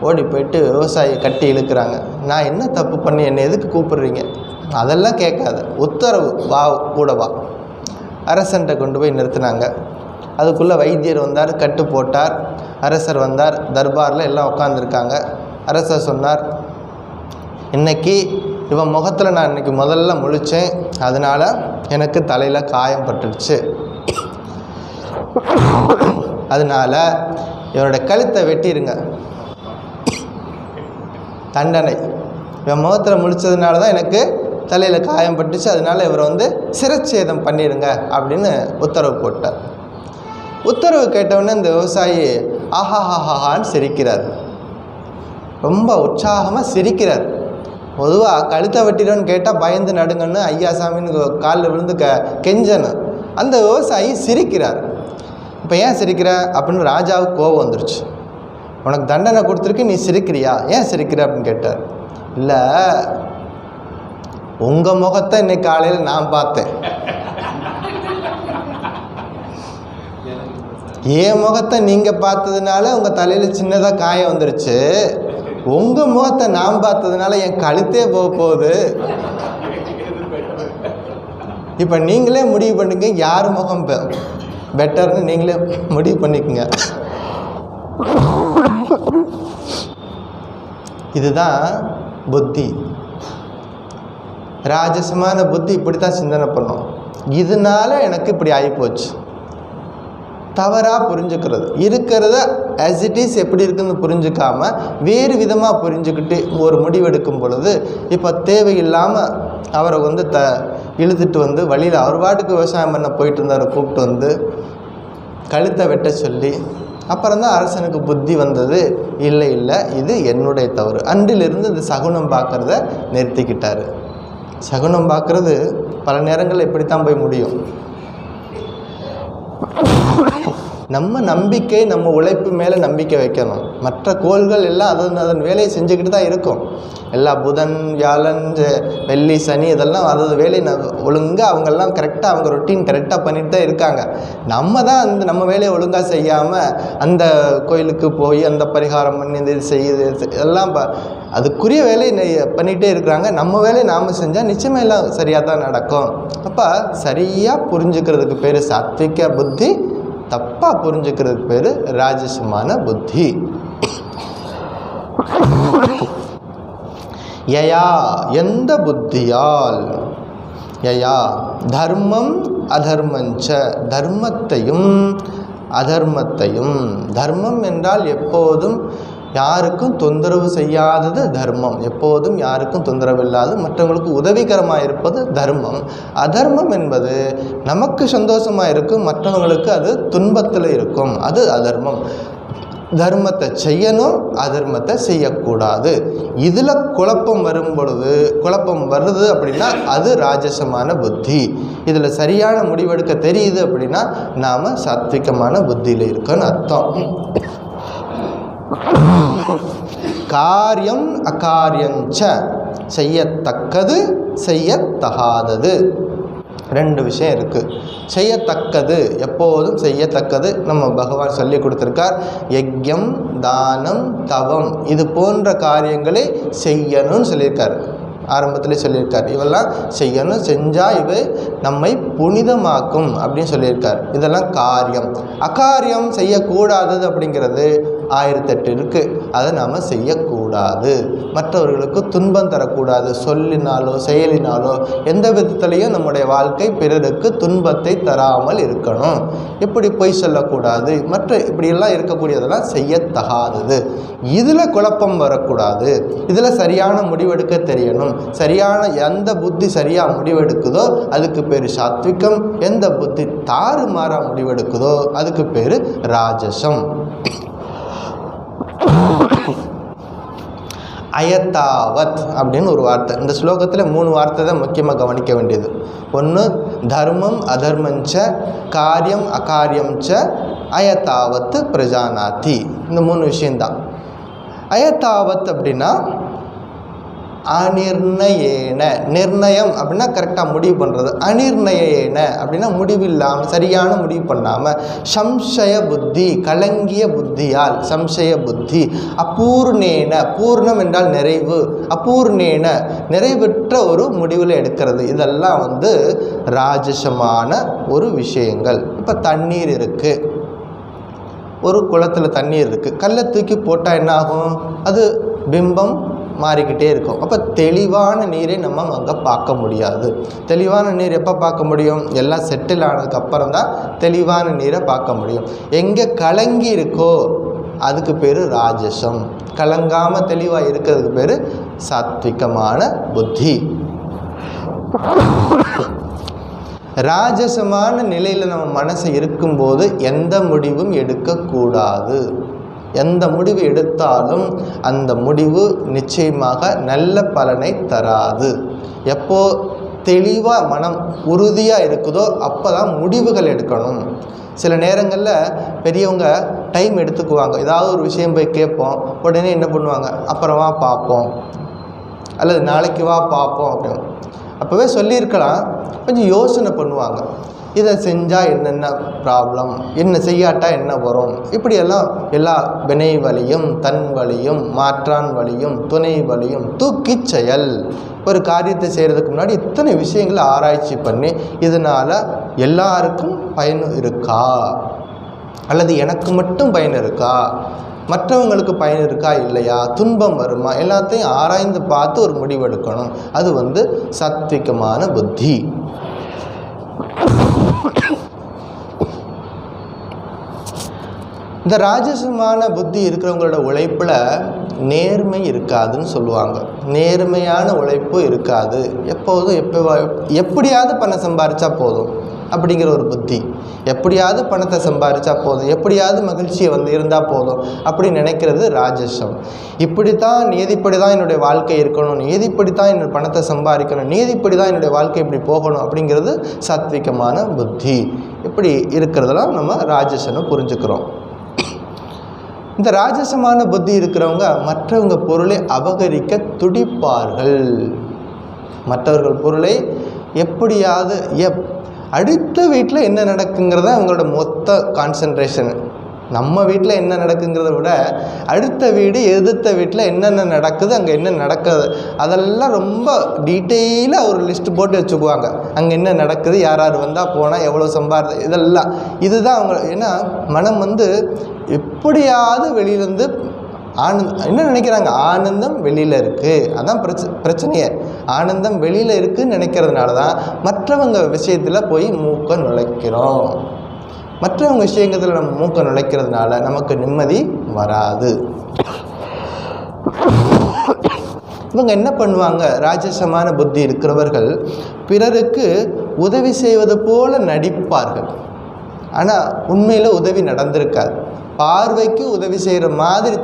ஓடி போயிட்டு விவசாயியை கட்டி இழுக்கிறாங்க. நான் என்ன தப்பு பண்ணி என்னை எதுக்கு கூப்பிடுறீங்க, அதெல்லாம் கேட்காத, உத்தரவு வா, கூட வா. அரசன்கிட்ட கொண்டு போய் நிறுத்தினாங்க. அதுக்குள்ளே வைத்தியர் வந்தார், கட்டு போட்டார். அரசர் வந்தார். தர்பாரில் எல்லாம் உட்காந்துருக்காங்க. அரசர் சொன்னார், இன்னைக்கு இவன் முகத்தில் நான் இன்றைக்கி முதல்ல முழித்தேன், அதனால் எனக்கு தலையில் காயம் பட்டுடுச்சு. அதனால் இவனோட கழுத்தை வெட்டிடுங்க, தண்டனை. இவன் முகத்தில் முழிச்சதுனால தான் எனக்கு தலையில் காயம் பட்டுச்சு, அதனால் இவரை சிரச்சேதம் பண்ணிடுங்க அப்படின்னு உத்தரவு போட்டார். உத்தரவு கேட்டவுடனே இந்த விவசாயி ஆஹாஹாஹான்னு சிரிக்கிறார். ரொம்ப உற்சாகமாக சிரிக்கிறார். பொதுவாக கழுத்தை வெட்டிடுன்னு கேட்டால் பயந்து நடுங்கன்னு ஐயா சாமின்னு காலில் விழுந்து கெஞ்சணும். அந்த விவசாயி சிரிக்கிறார். இப்போ ஏன் சிரிக்கிற அப்படின்னு ராஜாவுக்கு கோபம் வந்துருச்சு. உனக்கு தண்டனை கொடுத்துருக்கு, நீ சிரிக்கிறியா, ஏன் சிரிக்கிற அப்படின்னு கேட்டார். இல்லை, உங்கள் முகத்தை இன்னைக்கு காலையில் நான் பார்த்தேன், என் முகத்தை நீங்கள் பார்த்ததுனால உங்கள் தலையில் சின்னதாக காயம் வந்துருச்சு, உங்கள் முகத்தை நான் பார்த்ததுனால என் கழுத்தே போக போகுது. இப்போ நீங்களே முடிவு பண்ணுங்க, யார் முகம் பெட்டர்னு நீங்களே முடிவு பண்ணிக்கோங்க. இதுதான் புத்தி. ராஜசமான புத்தி இப்படி தான் சிந்தனை பண்ணும். இதனால எனக்கு இப்படி ஆகிப்போச்சு. தவறாக புரிஞ்சுக்கிறது, இருக்கிறத ஆஸ் இட் இஸ் எப்படி இருக்குன்னு புரிஞ்சுக்காம வேறு விதமாக புரிஞ்சுக்கிட்டு ஒரு முடிவெடுக்கும் பொழுது இப்போ தேவையில்லாமல் அவரை இழுத்துட்டு வழியில் அவர் பாட்டுக்கு விவசாயம் பண்ண போயிட்டு இருந்தார், கூப்பிட்டு கழுத்தை வெட்ட சொல்லி அப்புறம் தான் அரசனுக்கு புத்தி வந்தது. இல்லை இது என்னுடைய தவறு. அன்றிலிருந்து இந்த சகுனம் பார்க்குறத நிறுத்திக்கிட்டார். சகுனம் பார்க்குறது பல நேரங்களில் இப்படித்தான் போய் முடியும். நம்ம நம்பிக்கை, நம்ம உழைப்பு மேலே நம்பிக்கை வைக்கணும். மற்ற கோள்கள் எல்லாம் அதன் வேலையை செஞ்சுக்கிட்டு தான் இருக்கும். எல்லா புதன், வியாழன், வெள்ளி, சனி இதெல்லாம் அதது வேலையை ஒழுங்காக அவங்கெல்லாம் கரெக்டாக அவங்க ரொட்டீன் கரெக்டாக பண்ணிட்டு தான் இருக்காங்க. நம்ம தான் நம்ம வேலையை ஒழுங்காக செய்யாமல் அந்த கோயிலுக்கு போய் அந்த பரிகாரம் பண்ணி இந்த இது செய்யுது எல்லாம் அதுக்குரிய வேலையை பண்ணிகிட்டே இருக்கிறாங்க. நம்ம வேலையை நாம் செஞ்சால் நிச்சயமாக எல்லாம் சரியாக தான் நடக்கும். அப்போ சரியாக புரிஞ்சுக்கிறதுக்கு பேர் சாத்விக புத்தி, தப்பாக புரிஞ்சுக்கிறதுக்கு பேர் ராஜசமான புத்தி. யயா எந்த புத்தியால், யயா தர்மம் அதர்மஞ்ச, தர்மத்தையும் அதர்மத்தையும். தர்மம் என்றால் எப்போதும் யாருக்கும் தொந்தரவு செய்யாதது தர்மம், எப்போதும் யாருக்கும் தொந்தரவு இல்லாது மற்றவங்களுக்கு உதவிகரமாக இருப்பது தர்மம். அதர்மம் என்பது நமக்கு சந்தோஷமாக இருக்கும், மற்றவங்களுக்கு அது துன்பத்தில் இருக்கும், அது அதர்மம். தர்மத்தை செய்யணும், அதர்மத்தை செய்யக்கூடாது. இதில் குழப்பம் வருது அப்படின்னா அது ராஜசமான புத்தி. இதில் சரியான முடிவெடுக்க தெரியுது அப்படின்னா நாம் சாத்விகமான புத்தியில் இருக்கன்னு அர்த்தம். காரியம் அகாரியஞ்ச, செய்யத்தக்கது செய்யத்தகாதது, ரெண்டு விஷயம் இருக்குது. செய்யத்தக்கது, எப்போதும் செய்யத்தக்கது நம்ம பகவான் சொல்லி கொடுத்துருக்கார். யஜ்யம், தானம், தவம் இது போன்ற காரியங்களை செய்யணும்னு சொல்லியிருக்கார். ஆரம்பத்திலே சொல்லியிருக்கார். இவெல்லாம் செய்யணும், செஞ்சால் இவை நம்மை புனிதமாக்கும் அப்படின்னு சொல்லியிருக்கார். இதெல்லாம் காரியம். அகாரியம் செய்யக்கூடாதது அப்படிங்கிறது 1008 இருக்குது. அதை நாம் செய்யக்கூடாது. மற்றவர்களுக்கு துன்பம் தரக்கூடாது. சொல்லினாலோ செயலினாலோ எந்த விதத்துலேயும் நம்முடைய வாழ்க்கை பிறருக்கு துன்பத்தை தராமல் இருக்கணும். இப்படி பொய் சொல்லக்கூடாது, மற்ற இப்படியெல்லாம் இருக்கக்கூடியதெல்லாம் செய்யத்தகாதது. இதில் குழப்பம் வரக்கூடாது. இதில் சரியான முடிவெடுக்க தெரியணும். சரியான எந்த புத்தி சரியாக முடிவெடுக்குதோ அதுக்கு பேர் சாத்விகம். எந்த புத்தி தாறுமாறா முடிவெடுக்குதோ அதுக்கு பேர் ராஜசம். அயத்தாவத் அப்படின்னு ஒரு வார்த்தை. இந்த ஸ்லோகத்தில் 3 வார்த்தை தான் முக்கியமாக கவனிக்க வேண்டியது. ஒன்று தர்மம் அதர்மஞ்ச, காரியம் அகாரியம்ச, அயத்தாவத் பிரஜானாதி. இந்த 3 விஷயந்தான். அயத்தாவத் அப்படின்னா அநிர்ணயேன, நிர்ணயம் அப்படின்னா கரெக்டாக முடிவு பண்ணுறது. அநிர்ணயேன அப்படின்னா முடிவில்லாமல், சரியான முடிவு பண்ணாமல். சம்சய புத்தி, கலங்கிய புத்தியால், சம்சய புத்தி. அபூர்ணேன, பூர்ணம் என்றால் நிறைவு, அபூர்ணேன நிறைவற்ற ஒரு முடிவில் எடுக்கிறது. இதெல்லாம் ராஜசமான ஒரு விஷயங்கள். இப்போ தண்ணீர் இருக்குது, ஒரு குளத்தில் தண்ணீர் இருக்குது. கல்லை தூக்கி போட்டால் என்ன ஆகும்? அது பிம்பம் மாறிக்கிட்டே இருக்கும். அப்போ தெளிவான நீரை நம்ம அங்கே பார்க்க முடியாது. தெளிவான நீர் எப்போ பார்க்க முடியும்? எல்லாம் செட்டில் ஆனதுக்கப்புறம் தான் தெளிவான நீரை பார்க்க முடியும். எங்கே கலங்கி இருக்கோ அதுக்கு பேர் ராஜசம். கலங்காமல் தெளிவாக இருக்கிறதுக்கு பேர் சாத்விகமான புத்தி. ராஜசமான நிலையில் நம்ம மனசு இருக்கும்போது எந்த முடிவும் எடுக்கக்கூடாது. எந்த முடிவு எடுத்தாலும் அந்த முடிவு நிச்சயமாக நல்ல பலனை தராது. எப்போ தெளிவாக மனம் உறுதியாக இருக்குதோ அப்போ தான் முடிவுகள் எடுக்கணும். சில நேரங்களில் பெரியவங்க டைம் எடுத்துக்குவாங்க. ஏதாவது ஒரு விஷயம் போய் கேட்போம், உடனே என்ன பண்ணுவாங்க? அப்புறமா பார்ப்போம், அல்லது நாளைக்கு வா பார்ப்போம் அப்படின்னு. அப்போவே சொல்லியிருக்கலாம், கொஞ்சம் யோசனை பண்ணுவாங்க. இதை செஞ்சால் என்னென்ன ப்ராப்ளம், என்ன செய்யாட்டா என்ன வரும், இப்படியெல்லாம் எல்லா வினை வலியும், தன் வலியும், மாற்றான் வலியும், துணை வலியும், தூக்கிச் செயல். ஒரு காரியத்தை செய்கிறதுக்கு முன்னாடி இத்தனை விஷயங்களை ஆராய்ச்சி பண்ணி இதனால் எல்லாருக்கும் பயன் இருக்கா, அல்லது எனக்கு மட்டும் பயன் இருக்கா, மற்றவங்களுக்கு பயன் இருக்கா இல்லையா, துன்பம் வருமா, எல்லாத்தையும் ஆராய்ந்து பார்த்து ஒரு முடிவெடுக்கணும். அது சாத்விகமான புத்தி. இந்த ராஜசமான புத்தி இருக்கிறவங்களோட உழைப்பில் நேர்மை இருக்காதுன்னு சொல்லுவாங்க. நேர்மையான உழைப்பு இருக்காது. எப்போதும் எப்படியாவது பணம் சம்பாரித்தா போதும் அப்படிங்கிற ஒரு புத்தி. எப்படியாவது பணத்தை சம்பாரித்தா போதும், எப்படியாவது மகிழ்ச்சியை இருந்தால் போதும் அப்படின்னு நினைக்கிறது ராஜசம். இப்படித்தான் நீதிப்படி தான் என்னுடைய வாழ்க்கை இருக்கணும், நீதிப்படி தான் என்னோட பணத்தை சம்பாதிக்கணும், நீதிப்படி தான் என்னுடைய வாழ்க்கை இப்படி போகணும் அப்படிங்கிறது சாத்விகமான புத்தி. இப்படி இருக்கிறதெல்லாம் நம்ம ராஜசனை புரிஞ்சுக்கிறோம். இந்த ராஜசமான புத்தி இருக்கிறவங்க மற்றவங்க பொருளை அபகரிக்க துடிப்பார்கள். மற்றவர்கள் பொருளை எப்படியாவது அடுத்த வீட்டில் என்ன நடக்குங்கிறத அவங்களோட மொத்த கான்சன்ட்ரேஷன். நம்ம வீட்டில் என்ன நடக்குங்கிறத விட அடுத்த வீடு எதிர்த்த வீட்டில் என்னென்ன நடக்குது, அங்கே என்ன நடக்குது, அதெல்லாம் ரொம்ப டீட்டெயிலாக ஒரு லிஸ்ட்டு போட்டு வச்சுக்குவாங்க. அங்கே என்ன நடக்குது, யார் யார் வந்தால் போனால் எவ்வளோ சம்பாதி, இதெல்லாம் இதுதான் அவங்க. ஏன்னா மனம் எப்படியாவது வெளியிலேருந்து என்ன நினைக்கிறாங்க? ஆனந்தம் வெளியில் இருக்குது. அதான் பிரச்சனையே. ஆனந்தம் வெளியில் இருக்குதுன்னு நினைக்கிறதுனால தான் மற்றவங்க விஷயத்தில் போய் மூக்க நுழைக்கிறோம். மற்றவங்க விஷயத்தில் நம்ம மூக்க நுழைக்கிறதுனால நமக்கு நிம்மதி வராது. இவங்க என்ன பண்ணுவாங்க? ராஜசமான புத்தி இருக்கிறவர்கள் பிறருக்கு உதவி செய்வது போல நடிப்பார்கள். ஆனால் உண்மையில் உதவி நடந்திருக்காது. பார்வைக்கு உதவி செய்கிற மாதிரி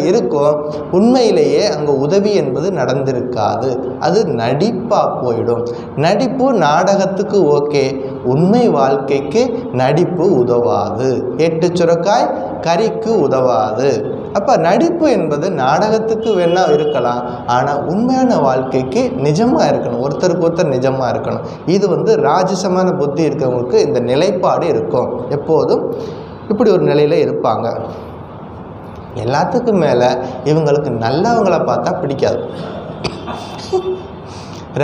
இருக்கும். உண்மையிலேயே அங்கே உதவி என்பது நடந்திருக்காது. அது நடிப்பாக போயிடும். நடிப்பு நாடகத்துக்கு ஓகே, உண்மை வாழ்க்கைக்கு நடிப்பு உதவாது. 8 சுரக்காய் கறிக்கு உதவாது. அப்போ நடிப்பு என்பது நாடகத்துக்கு வேணா இருக்கலாம், ஆனால் உண்மையான வாழ்க்கைக்கு நிஜமாக இருக்கணும், ஒருத்தருக்கு ஒருத்தர் நிஜமாக இருக்கணும். இது ராஜசமான புத்தி இருக்கிறவங்களுக்கு இந்த நிலைப்பாடு இருக்கும். எப்போதும் இப்படி ஒரு நிலையில் இருப்பாங்க. எல்லாத்துக்கும் மேலே இவங்களுக்கு நல்லவங்களை பார்த்தா பிடிக்காது.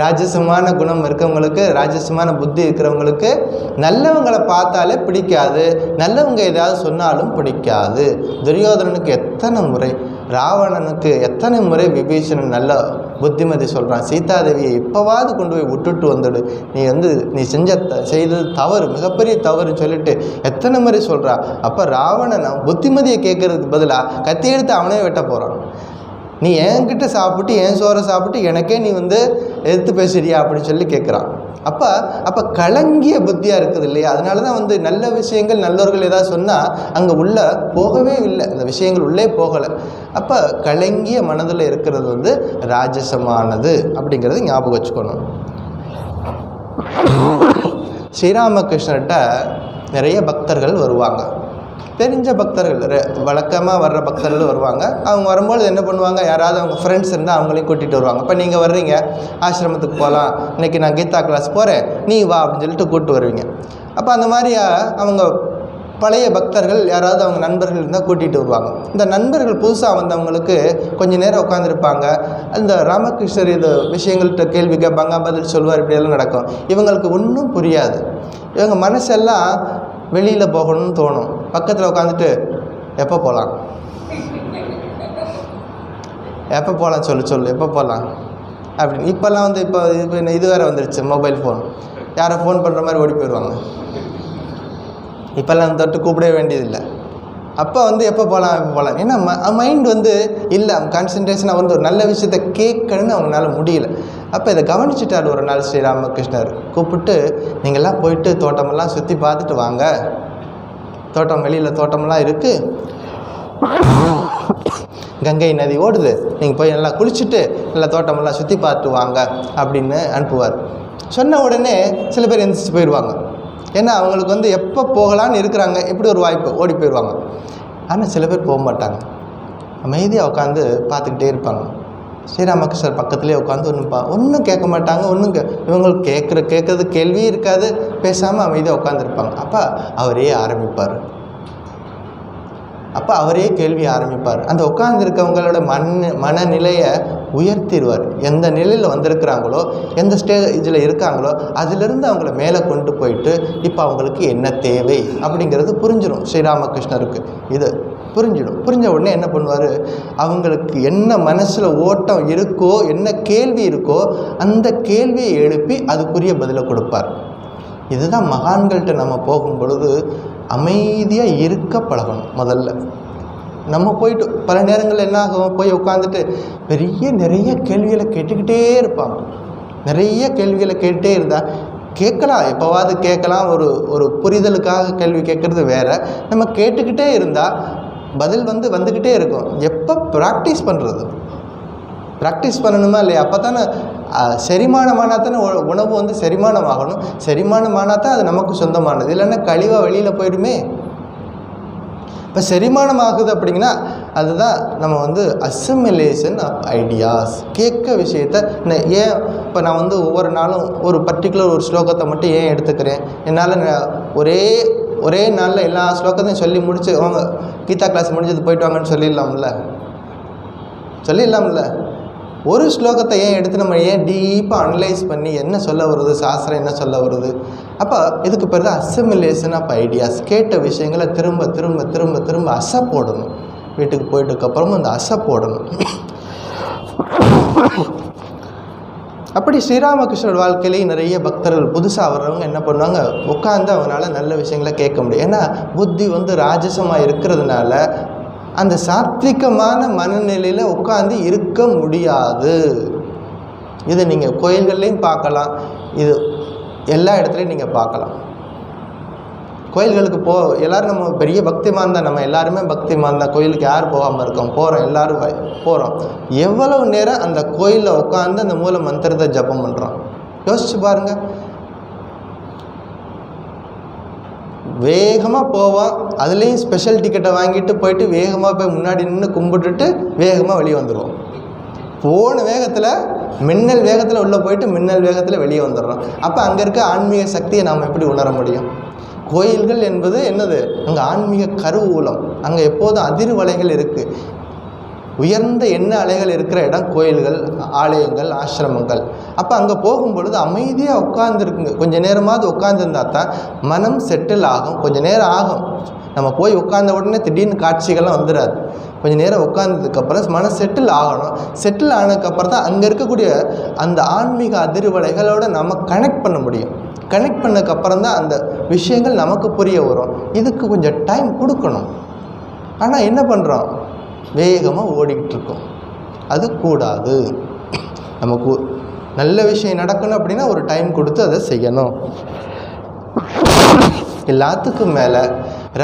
ராஜசமான குணம் இருக்கிறவங்களுக்கு, ராஜசமான புத்தி இருக்கிறவங்களுக்கு நல்லவங்களை பார்த்தாலே பிடிக்காது. நல்லவங்க ஏதாவது சொன்னாலும் பிடிக்காது. துரியோதனனுக்கு எத்தனை முறை, ராவணனுக்கு எத்தனை முறை விபீஷணன் நல்ல புத்திமதி சொல்கிறான், சீதாதேவியை இப்போவாது கொண்டு போய் விட்டுட்டு வந்துடு, நீ செய்தது தவறு, மிகப்பெரிய தவறுன்னு சொல்லிட்டு எத்தனை முறை சொல்கிறா. அப்போ ராவணன் புத்திமதியை கேட்கறதுக்கு பதிலாக கத்தி எடுத்து அவனே வெட்ட போகிறான். நீ என்கிட்ட சாப்பிட்டு, என் சோறை சாப்பிட்டு எனக்கே நீ எதிர்த்து பேசுறியா அப்படின்னு சொல்லி கேட்குறான். அப்போ கலங்கிய புத்தியாக இருக்குது இல்லையா? அதனால தான் நல்ல விஷயங்கள், நல்லவர்கள் ஏதாவது சொன்னால் அங்கே உள்ளே போகவே இல்லை, அந்த விஷயங்கள் உள்ளே போகலை. அப்போ கலங்கிய மனதில் இருக்கிறது ராஜசமானது அப்படிங்கிறது ஞாபகம் வச்சுக்கணும். ஸ்ரீராமகிருஷ்ணர்கிட்ட நிறைய பக்தர்கள் வருவாங்க. தெரிஞ்ச பக்தர்கள், வழக்கமாக வர்ற பக்தர்கள் வருவாங்க. அவங்க வரும்போது என்ன பண்ணுவாங்க, யாராவது அவங்க ஃப்ரெண்ட்ஸ் இருந்தால் அவங்களையும் கூட்டிகிட்டு வருவாங்க. இப்போ நீங்கள் வர்றீங்க, ஆசிரமத்துக்கு போகலாம், இன்றைக்கி நான் கீதா கிளாஸ் போகிறேன், நீ வா அப்படின்னு சொல்லிட்டு கூப்பிட்டு வருவீங்க. அப்போ அந்த மாதிரி அவங்க பழைய பக்தர்கள் யாராவது அவங்க நண்பர்கள் இருந்தால் கூட்டிகிட்டு வருவாங்க. இந்த நண்பர்கள் புதுசாக வந்தவங்களுக்கு கொஞ்சம் நேரம் உட்காந்துருப்பாங்க. அந்த ராமகிருஷ்ணர் இந்த விஷயங்கள்கிட்ட கேள்வி கேட்பாங்க, பதில் சொல்லுவார், இப்படியெல்லாம் நடக்கும். இவங்களுக்கு ஒன்றும் புரியாது. இவங்க மனசெல்லாம் வெளியில் போகணும்னு தோணும். பக்கத்தில் உட்காந்துட்டு எப்போ போகலாம், எப்போ போகலாம், சொல்லு எப்போ போகலாம் அப்படின்னு. இப்போல்லாம் இப்போ இது வேறு வந்துருச்சு, மொபைல் ஃபோன். யாரை ஃபோன் பண்ணுற மாதிரி ஓடி போயிடுவாங்க. இப்போல்லாம் தொட்டு கூப்பிடவே வேண்டியதில்லை. அப்போ எப்போ போகலாம் ஏன்னா மைண்ட் இல்லை, கான்சன்ட்ரேஷனாக ஒரு நல்ல விஷயத்தை கேட்கணுன்னு அவங்களால முடியல. அப்போ இதை கவனிச்சுட்டார் ஒரு நாள் ஸ்ரீராமகிருஷ்ணர். கூப்பிட்டு, நீங்கள்லாம் போயிட்டு தோட்டமெல்லாம் சுற்றி பார்த்துட்டு வாங்க, தோட்டம் வெளியில் தோட்டமெல்லாம் இருக்குது, கங்கை நதி ஓடுது, நீங்கள் போய் நல்லா குளிச்சுட்டு நல்லா தோட்டமெல்லாம் சுற்றி பார்த்துட்டு வாங்க அப்படின்னு அனுப்புவார். சொன்ன உடனே சில பேர் எந்திரிச்சு போயிடுவாங்க. ஏன்னா அவங்களுக்கு எப்போ போகலான்னு இருக்கிறாங்க, எப்படி ஒரு வாய்ப்பு, ஓடி போயிடுவாங்க. ஆனால் சில பேர் போக மாட்டாங்க, அமைதியாக உட்காந்து பார்த்துக்கிட்டே இருப்பாங்க. ஸ்ரீராமகிருஷ்ணர் பக்கத்துலேயே உட்காந்து ஒன்றும் கேட்க மாட்டாங்க. இவங்களுக்கு கேட்குறது கேள்வியும் இருக்காது, பேசாமல் அமைதியாக உட்காந்துருப்பாங்க. அப்போ அவரே கேள்வி ஆரம்பிப்பார். அந்த உட்காந்துருக்கவங்களோட மனநிலையை உயர்த்திடுவார். எந்த நிலையில் வந்திருக்கிறாங்களோ, எந்த ஸ்டேஜில் இருக்காங்களோ, அதிலிருந்து அவங்கள மேலே கொண்டு போயிட்டு இப்போ அவங்களுக்கு என்ன தேவை அப்படிங்கிறது புரிஞ்சிடும். ஸ்ரீராமகிருஷ்ணருக்கு இது புரிஞ்சிடும். புரிஞ்ச உடனே என்ன பண்ணுவார், அவங்களுக்கு என்ன மனசில் ஓட்டம் இருக்கோ, என்ன கேள்வி இருக்கோ, அந்த கேள்வியை எழுப்பி அதுக்குரிய பதிலை கொடுப்பார். இதுதான் மகான்கள்கிட்ட நம்ம போகும் பொழுது அமைதியாக இருக்க பழகணும். முதல்ல நம்ம போயிட்டு பல நேரங்களில் என்ன ஆகும், போய் உட்காந்துட்டு நிறைய கேள்விகளை கேட்டுக்கிட்டே இருப்பாங்க. நிறைய கேள்விகளை கேட்டுகிட்டே இருந்தால் கேட்கலாம், எப்போவாது கேட்கலாம். ஒரு புரிதலுக்காக கேள்வி கேட்குறது வேறு. நம்ம கேட்டுக்கிட்டே இருந்தால் பதில் வந்துக்கிட்டே இருக்கும். எப்போ ப்ராக்டிஸ் பண்ணுறது, ப்ராக்டிஸ் பண்ணணுமா இல்லையா? அப்போ தானே செரிமானமானால் தானே உணவு செரிமானம் ஆகணும். செரிமானமானால் தான் அது நமக்கு சொந்தமானது, இல்லைன்னா கழிவாக வெளியில் போயிடுமே. இப்போ செரிமானம் ஆகுது அப்படிங்கன்னா அதுதான் நம்ம அசிமிலேஷன் ஆஃப் ஐடியாஸ். கேட்க விஷயத்தை ஏன் இப்போ நான் ஒவ்வொரு நாளும் ஒரு பர்டிகுலர் ஒரு ஸ்லோகத்தை மட்டும் ஏன் எடுத்துக்கிறேன், என்னால் ஒரே நாளில் எல்லா ஸ்லோகத்தையும் சொல்லி முடிச்சு அவங்க கீதா கிளாஸ் முடிஞ்சது போயிட்டு வாங்கன்னு சொல்லிடலாம்ல. ஒரு ஸ்லோகத்தை ஏன் எடுத்து நம்ம ஏன் டீப்பாக அனலைஸ் பண்ணி என்ன சொல்ல வருது, சாஸ்திரம் என்ன சொல்ல வருது. அப்போ இதுக்கு பேர் தான் அசிமிலேஷன் ஆஃப் ஐடியாஸ். கேட்ட விஷயங்களை திரும்ப திரும்ப திரும்ப திரும்ப அசை போடணும். வீட்டுக்கு போயிட்டதுக்கப்புறமும் அந்த அசை போடணும். அப்படி ஸ்ரீராமகிருஷ்ணர் வாழ்க்கையிலேயே நிறைய பக்தர்கள் புதுசாக வர்றவங்க என்ன பண்ணுவாங்க, உட்காந்து அவங்களால நல்ல விஷயங்களை கேட்க முடியும். ஏன்னா புத்தி ராஜசமாக இருக்கிறதுனால அந்த சாத்விகமான மனநிலையில் உட்காந்து இருக்க முடியாது. இதை நீங்கள் கோயில்கள்லேயும் பார்க்கலாம், இது எல்லா இடத்துலையும் நீங்கள் பார்க்கலாம். கோயில்களுக்கு எல்லோரும் நம்ம பெரிய பக்திமான் தான், நம்ம எல்லாருமே பக்திமான் தான், கோயிலுக்கு யார் போகாமல் இருக்கோம், போகிறோம், எல்லோரும் போகிறோம். எவ்வளவு நேரம் அந்த கோயிலில் உட்காந்து அந்த மூல மந்திரத்தை ஜபம் பண்ணுறோம் யோசிச்சு பாருங்கள். வேகமாக போவோம், அதுலேயும் ஸ்பெஷல் டிக்கெட்டை வாங்கிட்டு போயிட்டு வேகமாக போய் முன்னாடி நின்று கும்பிட்டுட்டு வேகமாக வெளியே வந்துடுவோம். போன வேகத்தில் மின்னல் வேகத்தில் உள்ளே போயிட்டு மின்னல் வேகத்தில் வெளியே வந்துடுறோம். அப்போ அங்கே இருக்க ஆன்மீக சக்தியை நாம் எப்படி உணர முடியும்? கோயில்கள் என்பது என்னது? அங்கே ஆன்மீக கருவூலம், அங்கே எப்போதும் அதிர்வலைகள் இருக்குது, உயர்ந்த எண்ண அலைகள் இருக்கிற இடம் கோயில்கள், ஆலயங்கள், ஆசிரமங்கள். அப்போ அங்கே போகும்பொழுது அமைதியாக உட்காந்துருக்குங்க, கொஞ்சம் நேரமாவது உட்காந்துருந்தா தான் மனம் செட்டில் ஆகும். கொஞ்சம் நேரம் ஆகும், நம்ம போய் உட்காந்த உடனே திடீர்னு காட்சிகள்லாம் வந்துடாது. கொஞ்சம் நேரம் உட்காந்ததுக்கப்புறம் மனம் செட்டில் ஆகணும். செட்டில் ஆனதுக்கப்புறம் தான் அங்கே இருக்கக்கூடிய அந்த ஆன்மீக அதிர்வலைகளோடு நம்ம கனெக்ட் பண்ண முடியும். கனெக்ட் பண்ணதுக்கப்புறம் தான் அந்த விஷயங்கள் நமக்கு புரிய வரும். இதுக்கு கொஞ்சம் டைம் கொடுக்கணும். ஆனால் என்ன பண்ணுறோம்? வேகமாக ஓடிக்கிட்டு இருக்கோம். அது கூடாது. நமக்கு நல்ல விஷயம் நடக்கணும் அப்படின்னா ஒரு டைம் கொடுத்து அதை செய்யணும். எல்லாத்துக்கும் மேலே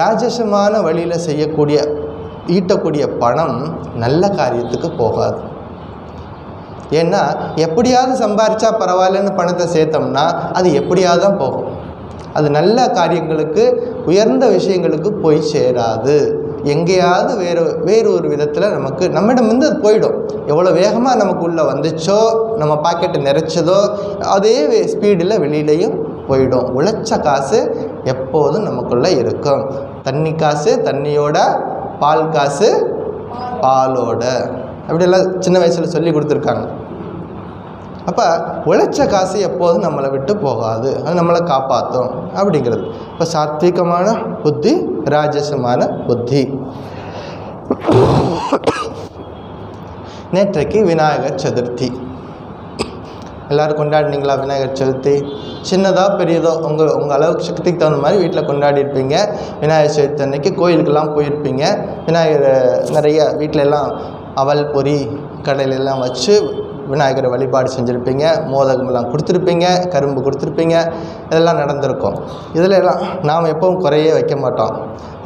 ராஜசமான வழியில் ஈட்டக்கூடிய பணம் நல்ல காரியத்துக்கு போகாது. ஏன்னா எப்படியாவது சம்பாரித்தா பரவாயில்லன்னு பணத்தை சேர்த்தோம்னா அது எப்படியாவது தான் போகும். அது நல்ல காரியங்களுக்கு, உயர்ந்த விஷயங்களுக்கு போய் சேராது. எங்கேயாவது வேறு ஒரு விதத்தில் நம்மிடமிருந்து அது போயிடும். எவ்வளோ வேகமாக நமக்கு உள்ளே வந்துச்சோ, நம்ம பாக்கெட்டு நிறைச்சதோ அதே ஸ்பீடில் வெளியிலையும் போயிடும். உழைச்ச காசு எப்போதும் நமக்குள்ளே இருக்கும். தண்ணி காசு தண்ணியோட, பால் காசு பாலோட, அப்படியெல்லாம் சின்ன வயசில் சொல்லி கொடுத்துருக்காங்க. அப்போ உழைச்ச காசு எப்போதும் நம்மளை விட்டு போகாது, அது நம்மளை காப்பாற்றும் அப்படிங்கிறது. இப்போ சாத்விகமான புத்தி, ராஜசமான புத்தி. நேற்றைக்கு விநாயகர் சதுர்த்தி எல்லோரும் கொண்டாடினீங்களா? விநாயகர் சதுர்த்தி சின்னதாக பெரியதோ உங்கள் அளவுக்கு சக்திக்கு தகுந்த மாதிரி வீட்டில் கொண்டாடி இருப்பீங்க. விநாயகர் சதுர்த்தி அன்னைக்கு கோயிலுக்கெல்லாம் போயிருப்பீங்க. விநாயகர் நிறைய வீட்டில எல்லாம் அவல் பொரி கடையிலெல்லாம் வச்சு விநாயகரை வழிபாடு செஞ்சுருப்பீங்க. மோதகமெல்லாம் கொடுத்துருப்பீங்க, கரும்பு கொடுத்துருப்பீங்க, இதெல்லாம் நடந்திருக்கும். இதில் எல்லாம் நாம் எப்பவும் குறையே வைக்க மாட்டோம்,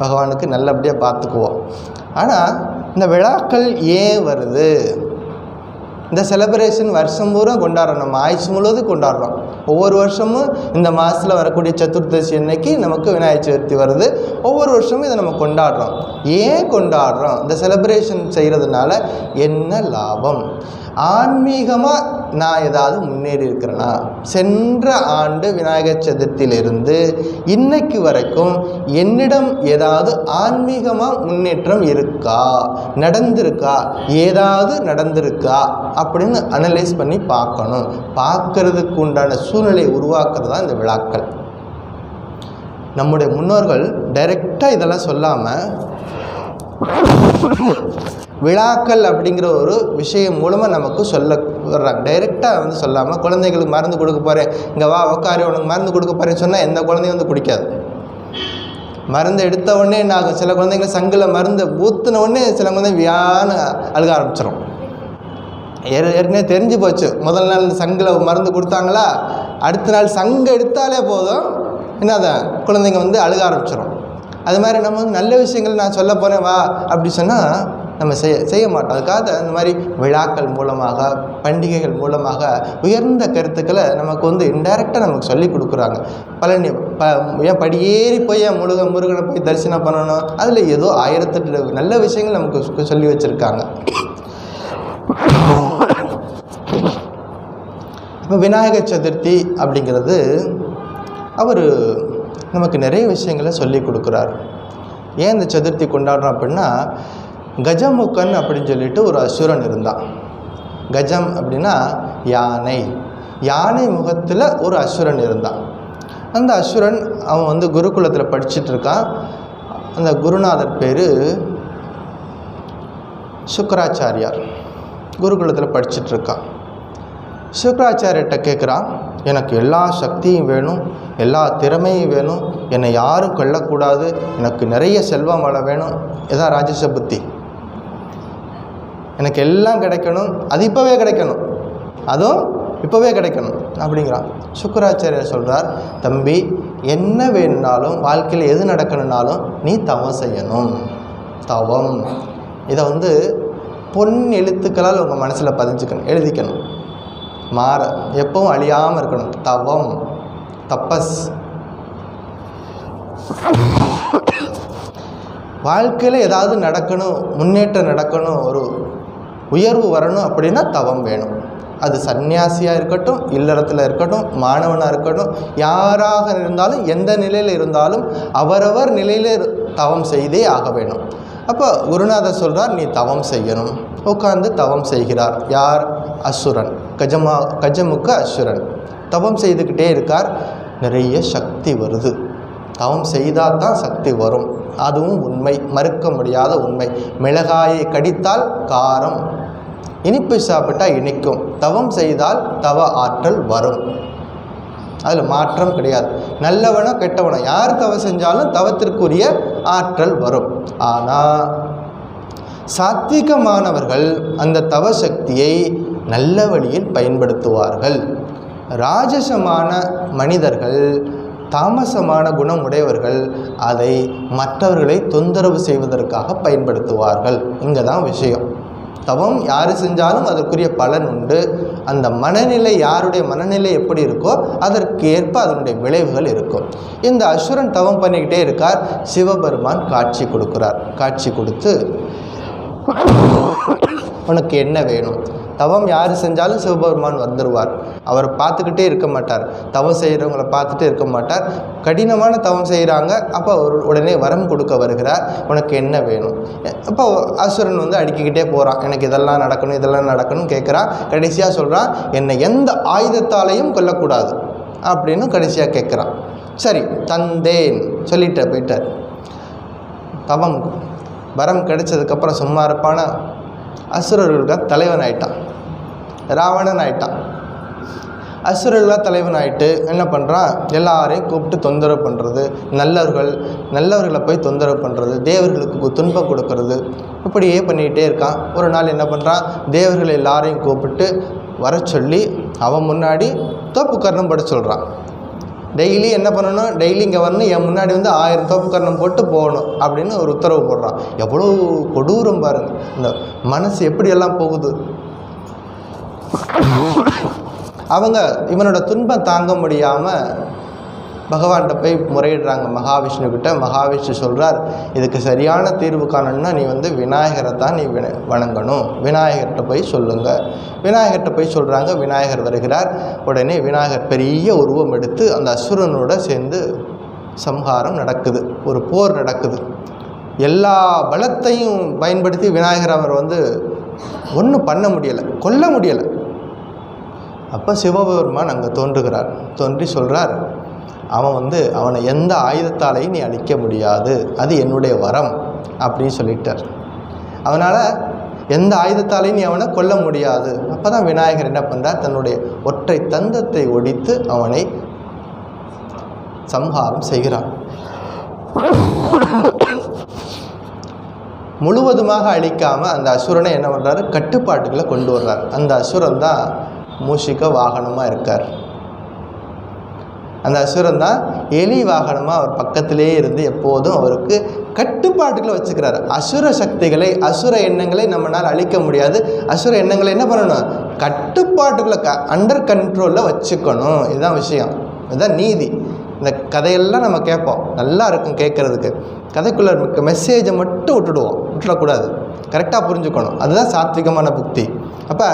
பகவானுக்கு நல்லபடியாக பார்த்துக்குவோம். ஆனால் இந்த விழாக்கள் ஏன் வருது? இந்த செலிப்ரேஷன் வருஷம் பூரா கொண்டாடுறோம், நம்ம ஆயுசு முழுவதும் கொண்டாடுறோம். ஒவ்வொரு வருஷமும் இந்த மாதத்தில் வரக்கூடிய சதுர்தசி அன்னைக்கு நமக்கு விநாயகர் சதுர்த்தி வருது. ஒவ்வொரு வருஷமும் இதை நம்ம கொண்டாடுறோம். ஏன் கொண்டாடுறோம்? இந்த செலிப்ரேஷன் செய்கிறதுனால என்ன லாபம்? ஆன்மீகமாக நான் ஏதாவது முன்னேறி இருக்கிறேன்னா? சென்ற ஆண்டு விநாயகர் சதுர்த்தியிலிருந்து இன்னைக்கு வரைக்கும் என்னிடம் ஏதாவது ஆன்மீகமாக முன்னேற்றம் இருக்கா, நடந்திருக்கா, ஏதாவது நடந்திருக்கா அப்படின்னு அனலைஸ் பண்ணி பார்க்கணும். பார்க்கறதுக்கு உண்டான சூழ்நிலையை உருவாக்குறது தான் இந்த விழாக்கள். நம்முடைய முன்னோர்கள் டைரெக்டாக இதெல்லாம் சொல்லாமல் விழாக்கள் அப்படிங்கிற ஒரு விஷயம் மூலமாக நமக்கு சொல்ல வர்றாங்க. டைரெக்டாக சொல்லாமல் குழந்தைகளுக்கு மருந்து கொடுக்க போகிறேன், இங்கே வா உட்காரு, உனக்கு மருந்து கொடுக்க போகிறேன்னு சொன்னால் எந்த குழந்தையும் குடிக்காது. மருந்து எடுத்த உடனே என்ன ஆகும்? சில குழந்தைங்க சங்கில் மருந்து ஊற்றின உடனே சில குழந்தைங்க வியான்னு அழுக ஆரம்பிச்சிடும். ஏற்கனவே தெரிஞ்சு போச்சு, முதல் நாள் இந்த சங்கில் மருந்து கொடுத்தாங்களா, அடுத்த நாள் சங்கு எடுத்தாலே போதும் என்னதை குழந்தைங்க அழுக ஆரம்பிச்சிடும். அது மாதிரி நம்ம நல்ல விஷயங்கள் நான் சொல்ல போகிறேன் வா அப்படி சொன்னால் நம்ம செய்ய மாட்டோம். அதுக்காக இந்த மாதிரி விழாக்கள் மூலமாக, பண்டிகைகள் மூலமாக உயர்ந்த கருத்துக்களை நமக்கு இன்டைரக்டாக நமக்கு சொல்லி கொடுக்குறாங்க. பழனி ஏன் படியேறி போய் முருகனை போய் தரிசனம் பண்ணணும், அதில் ஏதோ 1008 நல்ல விஷயங்கள் நமக்கு சொல்லி வச்சுருக்காங்க. இப்போ விநாயகர் சதுர்த்தி அப்படிங்கிறது அவர் நமக்கு நிறைய விஷயங்களை சொல்லி கொடுக்குறார். ஏன் இந்த சதுர்த்தி கொண்டாடுறோம் அப்படின்னா, கஜமுகன் அப்படின்னு சொல்லிட்டு ஒரு அசுரன் இருந்தான். கஜம் அப்படின்னா யானை, யானை முகத்தில் ஒரு அசுரன் இருந்தான். அந்த அசுரன் அவன் குருகுலத்தில் படிச்சுட்டு இருக்கான். அந்த குருநாதர் பேர் சுக்கராச்சாரியார். குருகுலத்தில் படிச்சுட்ருக்கான். சுக்கராச்சாரியர்கிட்ட கேட்குறான், எனக்கு எல்லா சக்தியும் வேணும், எல்லா திறமையும் வேணும், என்னை யாரும் கொல்லக்கூடாது, எனக்கு நிறைய செல்வம் வள வேணும், இதான் ராஜச புத்தி, எனக்கு எல்லாம் கிடைக்கணும், அது இப்போவே கிடைக்கணும், அதுவும் இப்போவே கிடைக்கணும் அப்படிங்கிறான். சுக்கராச்சாரியர் சொல்கிறார், தம்பி என்ன வேணும்னாலும் வாழ்க்கையில் எது நடக்கணும்னாலும் நீ தவம் செய்யணும். தவம் இதை வந்து பொன் எழுத்துக்களால் உங்கள் மனசில் பதிஞ்சுக்கணும், எழுதிக்கணும். மாற எப்பவும் அழியாமல் இருக்கணும். தவம், தபஸ். வாழ்க்கையில் ஏதாவது நடக்கணும், முன்னேற்றம் நடக்கணும், ஒரு உயர்வு வரணும் அப்படின்னா தவம் வேணும். அது சன்னியாசியாக இருக்கட்டும், இல்லறத்தில் இருக்கட்டும், மாணவனாக இருக்கட்டும், யாராக இருந்தாலும் எந்த நிலையில் இருந்தாலும் அவரவர் நிலையில் தவம் செய்தே ஆக வேணும். அப்போ குருநாதர் சொல்கிறார், நீ தவம் செய்யணும். உட்கார்ந்து தவம் செய்கிறார். யார்? அசுரன், கஜமுக அசுரன் தவம் செய்துக்கிட்டே இருக்கார். நிறைய சக்தி வருது. தவம் செய்தால் தான் சக்தி வரும், அதுவும் உண்மை, மறுக்க முடியாத உண்மை. மிளகாயை கடித்தால் காரம், இனிப்பு சாப்பிட்டா இனிக்கும். தவம் செய்தால் தவ ஆற்றல் வரும், அதில் மாற்றம் கிடையாது. நல்லவனோ கெட்டவனோ யார் தவம் செஞ்சாலும் தவத்திற்குரிய ஆற்றல் வரும். ஆனால் சாத்விகமானவர்கள் அந்த தவ சக்தியை நல்ல வழியில் பயன்படுத்துவார்கள். ராஜசமான மனிதர்கள், தாமசமான குணம் உடையவர்கள் அதை மற்றவர்களை தொந்தரவு செய்வதற்காக பயன்படுத்துவார்கள். இங்கே தான் விஷயம். தவம் யார் செஞ்சாலும் அதற்குரிய பலன் உண்டு. அந்த மனநிலை, யாருடைய மனநிலை எப்படி இருக்கோ அதற்கு ஏற்ப அதனுடைய விளைவுகள் இருக்கும். இந்த அசுரன் தவம் பண்ணிக்கிட்டே இருக்கார். சிவபெருமான் காட்சி கொடுக்குறார். காட்சி கொடுத்து, உனக்கு என்ன வேணும்? தவம் யார் செஞ்சாலும் சிவபெருமான் வந்துடுவார். அவர் பார்த்துக்கிட்டே இருக்க மாட்டார், தவம் செய்கிறவங்களை பார்த்துட்டு இருக்க மாட்டார். கடினமான தவம் செய்கிறாங்க, அப்போ அவர் உடனே வரம் கொடுக்க வருகிறார். உனக்கு என்ன வேணும்? அப்போ அசுரன் வந்து அடுக்கிக்கிட்டே போகிறான். எனக்கு இதெல்லாம் நடக்கணும், இதெல்லாம் நடக்கணும் கேட்குறான். கடைசியாக சொல்கிறான், என்னை எந்த ஆயுதத்தாலையும் கொல்லக்கூடாது அப்படின்னு கடைசியாக கேட்குறான். சரி தந்தேன் சொல்லிட்டு போயிட்டார். தவம் வரம் கிடைச்சதுக்கப்புறம் சும்மா இருப்பான? அசுரர்களுக்கு தலைவன் ஆயிட்டான், ராவணன் ஆயிட்டான். அசுரர்களாக தலைவன் ஆகிட்டு என்ன பண்ணுறான்? எல்லாரையும் கூப்பிட்டு தொந்தரவு பண்ணுறது, நல்லவர்களை போய் தொந்தரவு பண்ணுறது, தேவர்களுக்கு துன்பம் கொடுக்கறது, இப்படியே பண்ணிக்கிட்டே இருக்கான். ஒரு நாள் என்ன பண்ணுறான்? தேவர்கள் எல்லாரையும் கூப்பிட்டு வர சொல்லி அவன் முன்னாடி தோப்பு கர்ணம் பட சொல்கிறான். டெய்லி என்ன பண்ணணும்? டெய்லி இங்கே வரணும், என் முன்னாடி வந்து 1000 தோப்பு கர்ணம் போட்டு போகணும் அப்படின்னு ஒரு உத்தரவு போடுறான். எவ்வளோ கொடூரம் பாருங்கள், இந்த மனசு எப்படியெல்லாம் போகுது. அவங்க இவனோட துன்பம் தாங்க முடியாமல் பகவான்கிட்ட போய் முறையிடுறாங்க மகாவிஷ்ணுக்கிட்ட. மகாவிஷ்ணு சொல்கிறார், இதுக்கு சரியான தீர்வு காணணும்னா நீ வந்து விநாயகரை தான் நீ வணங்கணும், விநாயகர்கிட்ட போய் சொல்லுங்கள். விநாயகர்கிட்ட போய் சொல்கிறாங்க. விநாயகர் வருகிறார். உடனே விநாயகர் பெரிய உருவம் எடுத்து அந்த அசுரனோட சேர்ந்து சம்ஹாரம் நடக்குது, ஒரு போர் நடக்குது. எல்லா பலத்தையும் பயன்படுத்தி விநாயகர் அவர் வந்து ஒன்றும் பண்ண முடியலை, கொல்ல முடியலை. அப்போ சிவபெருமான் அங்கே தோன்றுகிறார். தோன்றி சொல்கிறார், அவனை எந்த ஆயுதத்தாலையும் நீ அழிக்க முடியாது, அது என்னுடைய வரம் அப்படின்னு சொல்லிட்டார். அவனால் எந்த ஆயுதத்தாலையும் நீ அவனை கொல்ல முடியாது. அப்போ தான் விநாயகர் என்ன பண்ணுறார்? தன்னுடைய ஒற்றை தந்தத்தை ஒடித்து அவனை சம்ஹாரம் செய்கிறார். முழுவதுமாக அழிக்காமல் அந்த அசுரனை என்ன பண்ணுறாரு? கட்டுப்பாட்டுகளை கொண்டு வர்றார். அந்த அசுரன் தான் மூஷிக வாகனமாக இருக்கார். அந்த அசுரன் தான் எலி வாகனமாக அவர் பக்கத்திலே இருந்து எப்போதும் அவருக்கு கட்டுப்பாட்டுகளை வச்சுக்கிறார். அசுர சக்திகளை, அசுர எண்ணங்களை நம்மளால் அழிக்க முடியாது. அசுர எண்ணங்களை என்ன பண்ணணும்? கட்டுப்பாட்டுகளை அண்டர் கண்ட்ரோலில் வச்சுக்கணும். இதுதான் விஷயம், இதுதான் நீதி. இந்த கதையெல்லாம் நம்ம கேட்போம், நல்லா இருக்கும் கேட்குறதுக்கு. கதைக்குள்ளே இருக்க மெசேஜை மட்டும் விட்டுடக்கூடாது, கரெக்டாக புரிஞ்சுக்கணும். அதுதான் சாத்விகமான புக்தி. அப்போ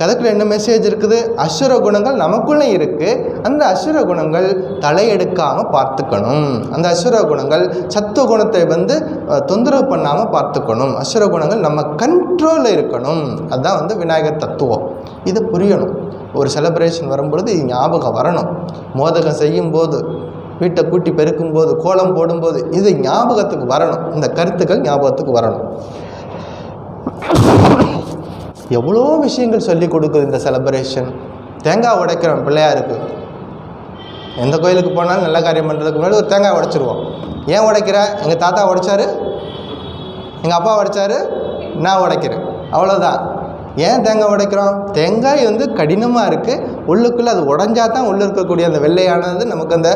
கதைக்குள்ளே என்ன மெசேஜ் இருக்குது? அசுர குணங்கள் நமக்குள்ளே இருக்குது. அந்த அசுர குணங்கள் தலையெடுக்காமல் பார்த்துக்கணும். அந்த அசுர குணங்கள் சத்துவ குணத்தை வந்து தொந்தரவு பண்ணாமல் பார்த்துக்கணும். அசுர குணங்கள் நம்ம கண்ட்ரோலில் இருக்கணும். அதுதான் வந்து விநாயகர் தத்துவம். இது புரியணும். ஒரு செலிப்ரேஷன் வரும்பொழுது இது ஞாபகம் வரணும். மோதகம் செய்யும்போது, வீட்டை கூட்டி பெருக்கும்போது, கோலம் போடும்போது இது ஞாபகத்துக்கு வரணும். இந்த கருத்துக்கள் ஞாபகத்துக்கு வரணும். எவ்வளோ விஷயங்கள் சொல்லி கொடுக்குது இந்த செலிப்ரேஷன். தேங்காய் உடைக்கிறோம் பிள்ளையாருக்கு. எந்த கோயிலுக்கு போனாலும் நல்ல காரியம் பண்ணுறதுக்கு முன்னாடி ஒரு தேங்காய் உடைச்சிருவோம். ஏன் உடைக்கிற? எங்கள் தாத்தா உடைச்சாரு, எங்கள் அப்பா உடைச்சாரு, நான் உடைக்கிறேன், அவ்வளோதான். ஏன் தேங்காய் உடைக்கிறோம்? தேங்காய் வந்து கடினமாக இருக்குது, உள்ளுக்குள்ளே அது உடஞ்சா தான் உள்ளே இருக்கக்கூடிய அந்த வெள்ளையானது நமக்கு அந்த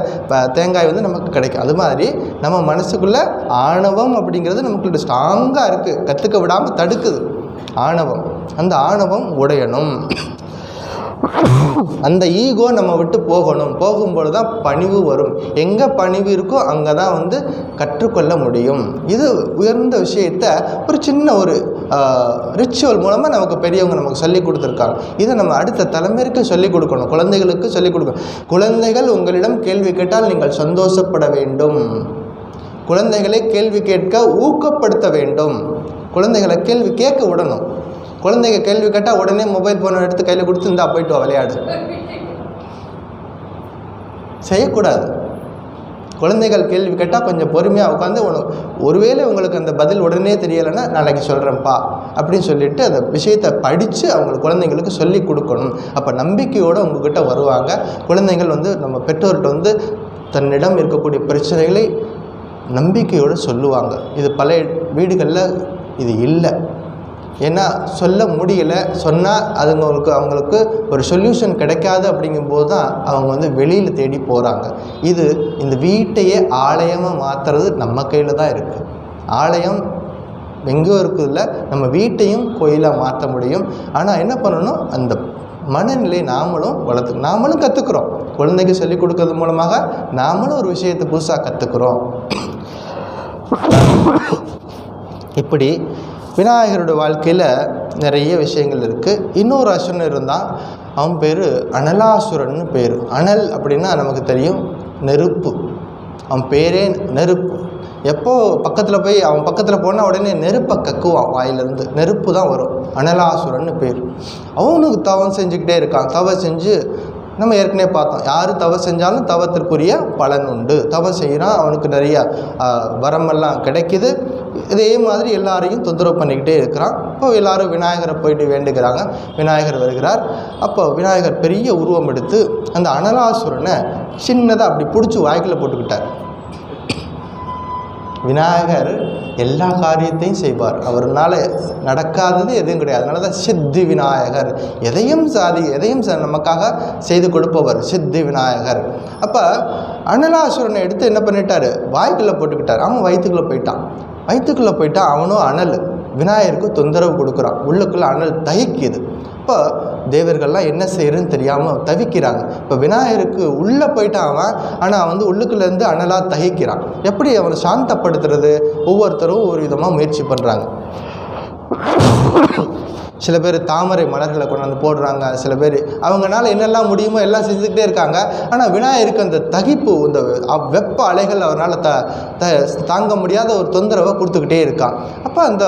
தேங்காய் வந்து நமக்கு கிடைக்கும். அது மாதிரி நம்ம மனசுக்குள்ளே ஆணவம் அப்படிங்கிறது நமக்குள்ள ஸ்ட்ராங்காக இருக்குது, கற்றுக்க விடாமல் தடுக்குது ஆணவம். அந்த ஆணவம் உடையணும். அந்த ஈகோ நம்ம விட்டு போகணும். போகும்போது தான் பணிவு வரும். எங்கே பணிவு இருக்கோ அங்கே தான் வந்து கற்றுக்கொள்ள முடியும். இது உயர்ந்த விஷயத்தை ஒரு சின்ன ஒரு ரிச்சுவல் மூலமாக நமக்கு பெரியவங்க நமக்கு சொல்லிக் கொடுத்துருக்காங்க. இதை நம்ம அடுத்த தலைமுறைக்கு சொல்லிக் கொடுக்கணும், குழந்தைகளுக்கு சொல்லிக் கொடுக்கணும். குழந்தைகள் உங்களிடம் கேள்வி கேட்டால் நீங்கள் சந்தோஷப்பட வேண்டும். குழந்தைகளை கேள்வி கேட்க ஊக்கப்படுத்த வேண்டும். குழந்தைகளை கேள்வி கேட்க விடணும். குழந்தைங்க கேள்வி கேட்டால் உடனே மொபைல் ஃபோனை எடுத்து கையில் கொடுத்து இந்தா போய்ட்டு வா விளையாடு செய்யக்கூடாது. குழந்தைகள் கேள்வி கேட்டால் கொஞ்சம் பொறுமையாக உட்காந்து ஒருவேளை உங்களுக்கு அந்த பதில் உடனே தெரியலைன்னா நாளைக்கு சொல்கிறேன்ப்பா அப்படின்னு சொல்லிவிட்டு அந்த விஷயத்தை படித்து அவங்களுக்கு குழந்தைங்களுக்கு சொல்லி கொடுக்கணும். அப்போ நம்பிக்கையோடு உங்ககிட்ட வருவாங்க. குழந்தைகள் வந்து நம்ம பெற்றோர்கிட்ட வந்து தன்னிடம் இருக்கக்கூடிய பிரச்சனைகளை நம்பிக்கையோடு சொல்லுவாங்க. இது பல வீடுகளில் இது இல்லை. ஏன்னா சொல்ல முடியலை, சொன்னால் அவங்களுக்கு ஒரு சொல்யூஷன் கிடைக்காது. அப்படிங்கும்போது தான் அவங்க வந்து வெளியில் தேடி போகிறாங்க. இந்த வீட்டையே ஆலயமாக மாற்றுறது நம்ம கையில் தான் இருக்குது. ஆலயம் எங்கேயோ இருக்குதுல்ல, நம்ம வீட்டையும் கோயிலாக மாற்ற முடியும். ஆனால் என்ன பண்ணணும், அந்த மனநிலை நாமளும் கற்றுக்குறோம். குழந்தைக்கு சொல்லிக் கொடுக்கறது மூலமாக நாமளும் ஒரு விஷயத்தை புதுசாக கற்றுக்குறோம். இப்படி விநாயகரோட வாழ்க்கையில் நிறைய விஷயங்கள் இருக்குது. இன்னொரு அசுரன் இருந்தான். அவன் பேர் அனலாசுரன்னு பேர். அனல் அப்படின்னா நமக்கு தெரியும் நெருப்பு. அவன் பேரே நெருப்பு. எப்போ அவன் பக்கத்தில் போனால் உடனே நெருப்பை கக்குவான். வாயிலிருந்து நெருப்பு தான் வரும். அனலாசுரன்னு பேர். அவனுக்கு தவம் செஞ்சுக்கிட்டே இருக்கான். தவம் செஞ்சு நம்ம ஏற்கனவே பார்த்தோம், யார் தவம் செஞ்சாலும் தவத்திற்குரிய பலன் உண்டு. தவம் செய்கிறான், அவனுக்கு நிறைய வரமெல்லாம் கிடைக்கிது. இதே மாதிரி எல்லாரையும் தொந்தரவு பண்ணிக்கிட்டே இருக்கிறான். இப்போ எல்லோரும் விநாயகரை போயிட்டு வேண்டுகிறாங்க. விநாயகர் வருகிறார். அப்போ விநாயகர் பெரிய உருவம் எடுத்து அந்த அனலாசுரனை சின்னதாக அப்படி பிடிச்சி வாய்க்குள்ளே போட்டுக்கிட்டார். விநாயகர் எல்லா காரியத்தையும் செய்வார். அவர்னால நடக்காதது எதுவும் கிடையாது. அதனால தான் சித்தி விநாயகர். எதையும் நமக்காக செய்து கொடுப்பவர் சித்தி விநாயகர். அப்போ அனலாசுரனை எடுத்து என்ன பண்ணிட்டார், வாய்க்குள்ளே போட்டுக்கிட்டார். அவன் வயிற்றுக்குள்ளே போயிட்டான். அவனும் அனல் விநாயகருக்கு தொந்தரவு கொடுக்குறான். உள்ளுக்குள்ளே அனல் தகிக்குது. இப்போ தேவர்கள்லாம் என்ன செய்யறதுன்னு தெரியாமல் தவிக்கிறாங்க. இப்போ விநாயகருக்கு உள்ளே போயிட்டான் அவன். ஆனால் வந்து உள்ளுக்குள்ளேருந்து அனலாக தகிக்கிறான். எப்படி அவனை சாந்தப்படுத்துறது? ஒவ்வொருத்தரும் ஒரு விதமாக முயற்சி பண்ணுறாங்க. சில பேர் தாமரை மலர்களை கொண்டாந்து போடுறாங்க. சில பேர் அவங்களால என்னெல்லாம் முடியுமோ எல்லாம் செஞ்சுக்கிட்டே இருக்காங்க. ஆனால் விநாயகருக்கு அந்த தகிப்பு, இந்த வெப்ப அலைகள் அவரால் தாங்க முடியாத ஒரு தொந்தரவை கொடுத்துக்கிட்டே இருக்கான். அப்போ அந்த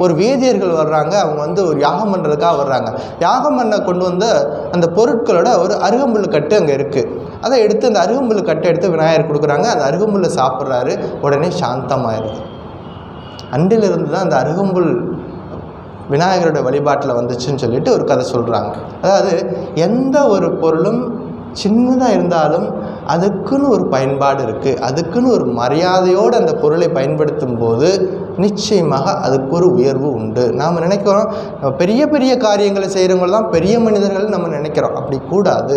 ஒரு வேதியர்கள் வர்றாங்க. அவங்க வந்து ஒரு யாகம் பண்ணுறதுக்காக வர்றாங்க. யாகம் பண்ண கொண்டு வந்த அந்த பொருட்களோட ஒரு அருகம்புல் கட்டு அங்கே இருக்குது. அதை எடுத்து அந்த அருகம்புல் கட்டை எடுத்து விநாயகர் கொடுக்குறாங்க. அந்த அருகம்புல்லை சாப்பிட்றாரு. உடனே சாந்தமாயிருது. அன்றிலிருந்து தான் அந்த அருகம்புல் விநாயகரோட வழிபாட்டில் வந்துச்சுன்னு சொல்லிட்டு ஒரு கதை சொல்கிறாங்க. அதாவது எந்த ஒரு பொருளும் சின்னதாக இருந்தாலும் அதுக்குன்னு ஒரு பயன்பாடு இருக்குது. அதுக்குன்னு ஒரு மரியாதையோடு அந்த பொருளை பயன்படுத்தும் போது நிச்சயமாக அதுக்கு ஒரு உயர்வு உண்டு. நாம் நினைக்கிறோம் பெரிய பெரிய காரியங்களை செய்கிறவங்க தான் பெரிய மனிதர்கள் நம்ம நினைக்கிறோம். அப்படி கூடாது.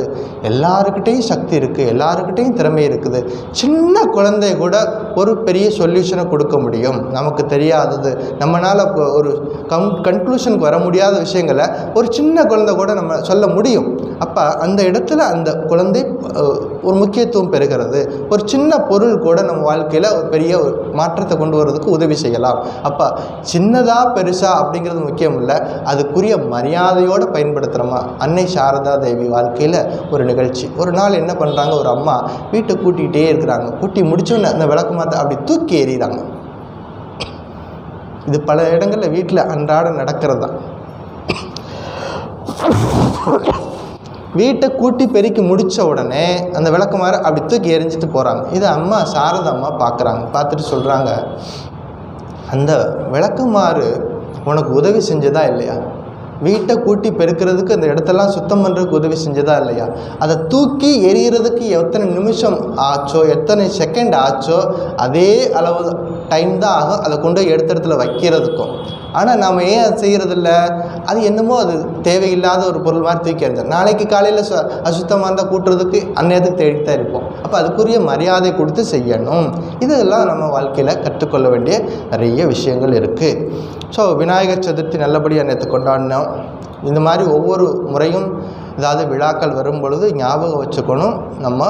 எல்லாருக்கிட்டையும் சக்தி இருக்குது, எல்லாருக்கிட்டையும் திறமை இருக்குது. சின்ன குழந்தை கூட ஒரு பெரிய சொல்யூஷனை கொடுக்க முடியும். நமக்கு தெரியாதது, நம்மளால் ஒரு கன்க்ளூஷனுக்கு வர முடியாத விஷயங்களை ஒரு சின்ன குழந்தை கூட நம்ம சொல்ல முடியும். அப்போ அந்த இடத்துல அந்த குழந்தை ஒரு முக்கியத்துவம் பெறுகிறது. ஒரு சின்ன பொருள் கூட நம்ம வாழ்க்கையில் ஒரு பெரிய மாற்றத்தை கொண்டு வர்றதுக்கு உதவி செய்யலாம். அப்போ சின்னதா பெருசா அப்படிங்கிறது முக்கியம் இல்லை, அதுக்குரிய மரியாதையோடு பயன்படுத்துகிறோமா. அன்னை சாரதா தேவி வாழ்க்கையில் ஒரு நிகழ்ச்சி. ஒரு நாள் என்ன பண்ணுறாங்க, ஒரு அம்மா வீட்டை கூட்டிகிட்டே இருக்கிறாங்க. கூட்டி முடிச்சோன்னு அந்த விளக்கு மாற்ற அப்படி தூக்கி எறிகிறாங்க. இது பல இடங்களில் வீட்டில் அன்றாட நடக்கிறது தான். வீட்டை கூட்டி பெருக்கி முடித்த உடனே அந்த விளக்குமாறு அப்படி தூக்கி எரிஞ்சிட்டு போகிறாங்க. இதை அம்மா சாரதா அம்மா பார்க்குறாங்க. பார்த்துட்டு சொல்கிறாங்க, அந்த விளக்குமாறு உனக்கு உதவி செஞ்சதா இல்லையா? வீட்டை கூட்டி பெருக்கிறதுக்கு அந்த இடத்தெல்லாம் சுத்தம் பண்ணுறதுக்கு உதவி செஞ்சதா இல்லையா? அதை தூக்கி எறிகிறதுக்கு எத்தனை நிமிஷம் ஆச்சோ, எத்தனை செகண்ட் ஆச்சோ, அதே அளவு டைம் தான் ஆகும் அதை கொண்டு போய் எடுத்த இடத்துல வைக்கிறதுக்கும். ஆனால் நாம் ஏன் அது செய்கிறதில்ல? அது என்னமோ அது தேவையில்லாத ஒரு பொருள் மாதிரி தூக்கி எறிஞ்சோம். நாளைக்கு காலையில் அசுத்தமாக இருந்தால் கூட்டுறதுக்கு அந்நேரத்துக்கு தேடிட்டு தான் இருப்போம். அப்போ அதுக்குரிய மரியாதை கொடுத்து செய்யணும். இதெல்லாம் நம்ம வாழ்க்கையில் கற்றுக்கொள்ள வேண்டிய நிறைய விஷயங்கள் இருக்குது. ஸோ விநாயகர் சதுர்த்தி நல்லபடியாக நேற்று கொண்டாடினோம். இந்த மாதிரி ஒவ்வொரு முறையும் ஏதாவது விழாக்கள் வரும் பொழுது ஞாபகம் வச்சுக்கணும், நம்ம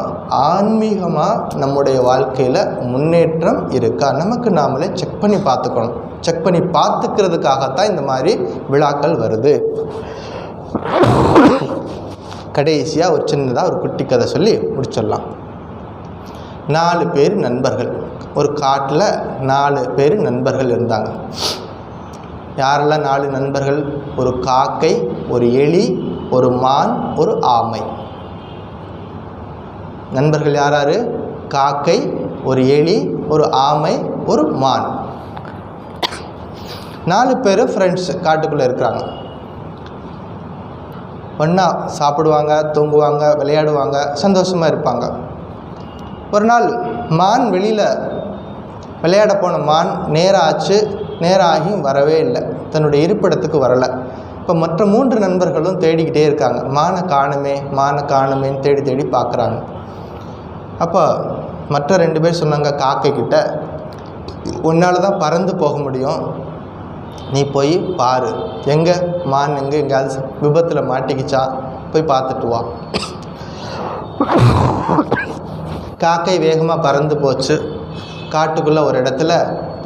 ஆன்மீகமாக நம்முடைய வாழ்க்கையில் முன்னேற்றம் இருக்கா, நமக்கு நாமளே செக் பண்ணி பார்த்துக்கணும். செக் பண்ணி பார்த்துக்கிறதுக்காகத்தான் இந்த மாதிரி விழாக்கள் வருது. கடைசியாக ஒரு சின்னதாக ஒரு குட்டி கதை சொல்லி முடிச்சிடலாம். 4 பேர் நண்பர்கள். ஒரு காட்டில் 4 பேர் நண்பர்கள் இருந்தாங்க. யாரெல்லாம் 4 நண்பர்கள்? ஒரு காக்கை, ஒரு எலி, ஒரு மான், ஒரு ஆமை. நண்பர்கள் யாராரு? காக்கை, ஒரு எலி, ஒரு ஆமை, ஒரு மான். 4 பேர் ஃப்ரெண்ட்ஸ் காட்டுக்குள்ளே இருக்கிறாங்க. ஒன்றா சாப்பிடுவாங்க, தூங்குவாங்க, விளையாடுவாங்க, சந்தோஷமாக இருப்பாங்க. ஒரு நாள் மான் வெளியில் விளையாட போன மான் நேரம் ஆச்சு, நேரம் ஆகியும் வரவே இல்லை, தன்னுடைய இருப்பிடத்துக்கு வரலை. இப்போ மற்ற 3 நண்பர்களும் தேடிக்கிட்டே இருக்காங்க, மானை காணுமே மானை காணுமேன்னு தேடி தேடி பார்க்குறாங்க. அப்போ மற்ற 2 பேர் சொன்னாங்க காக்கைக்கிட்ட, உன்னால் தான் பறந்து போக முடியும், நீ போய் பாரு, எங்கே மான் எங்கேயாவது விபத்தில் மாட்டிக்கிச்சா போய் பார்த்துட்டு வா. காக்கை வேகமாக பறந்து போச்சு. காட்டுக்குள்ளே ஒரு இடத்துல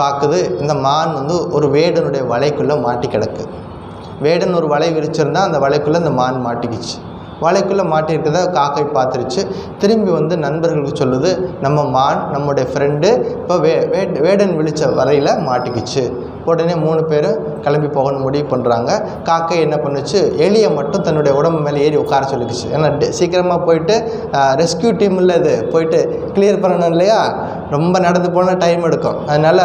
பார்க்குது, இந்த மான் ஒரு வேடனுடைய வலைக்குள்ளே மாட்டி கிடக்கு. வேடன் ஒரு வலை விரிச்சிருந்தா அந்த வலைக்குள்ளே இந்த மான் மாட்டிக்கிச்சு. வலைக்குள்ளே மாட்டியிருக்கிறத காக்கை பார்த்துருச்சு. திரும்பி நண்பர்களுக்கு சொல்லுது, நம்ம மான் நம்முடைய ஃப்ரெண்டு இப்போ வேடன் விழித்த வலையில் மாட்டிக்கிச்சு. உடனே 3 பேரும் கிளம்பி போகணும் முடிவு பண்ணுறாங்க. காக்கை என்ன பண்ணுச்சு, எலியை மட்டும் தன்னுடைய உடம்பு மேலே ஏறி உட்கார சொல்லிக்கிச்சு. ஏன்னா சீக்கிரமாக போயிட்டு ரெஸ்கியூ டீமில் இது போயிட்டு கிளியர் பண்ணணும் இல்லையா, ரொம்ப நடந்து போனால் டைம் எடுக்கும். அதனால்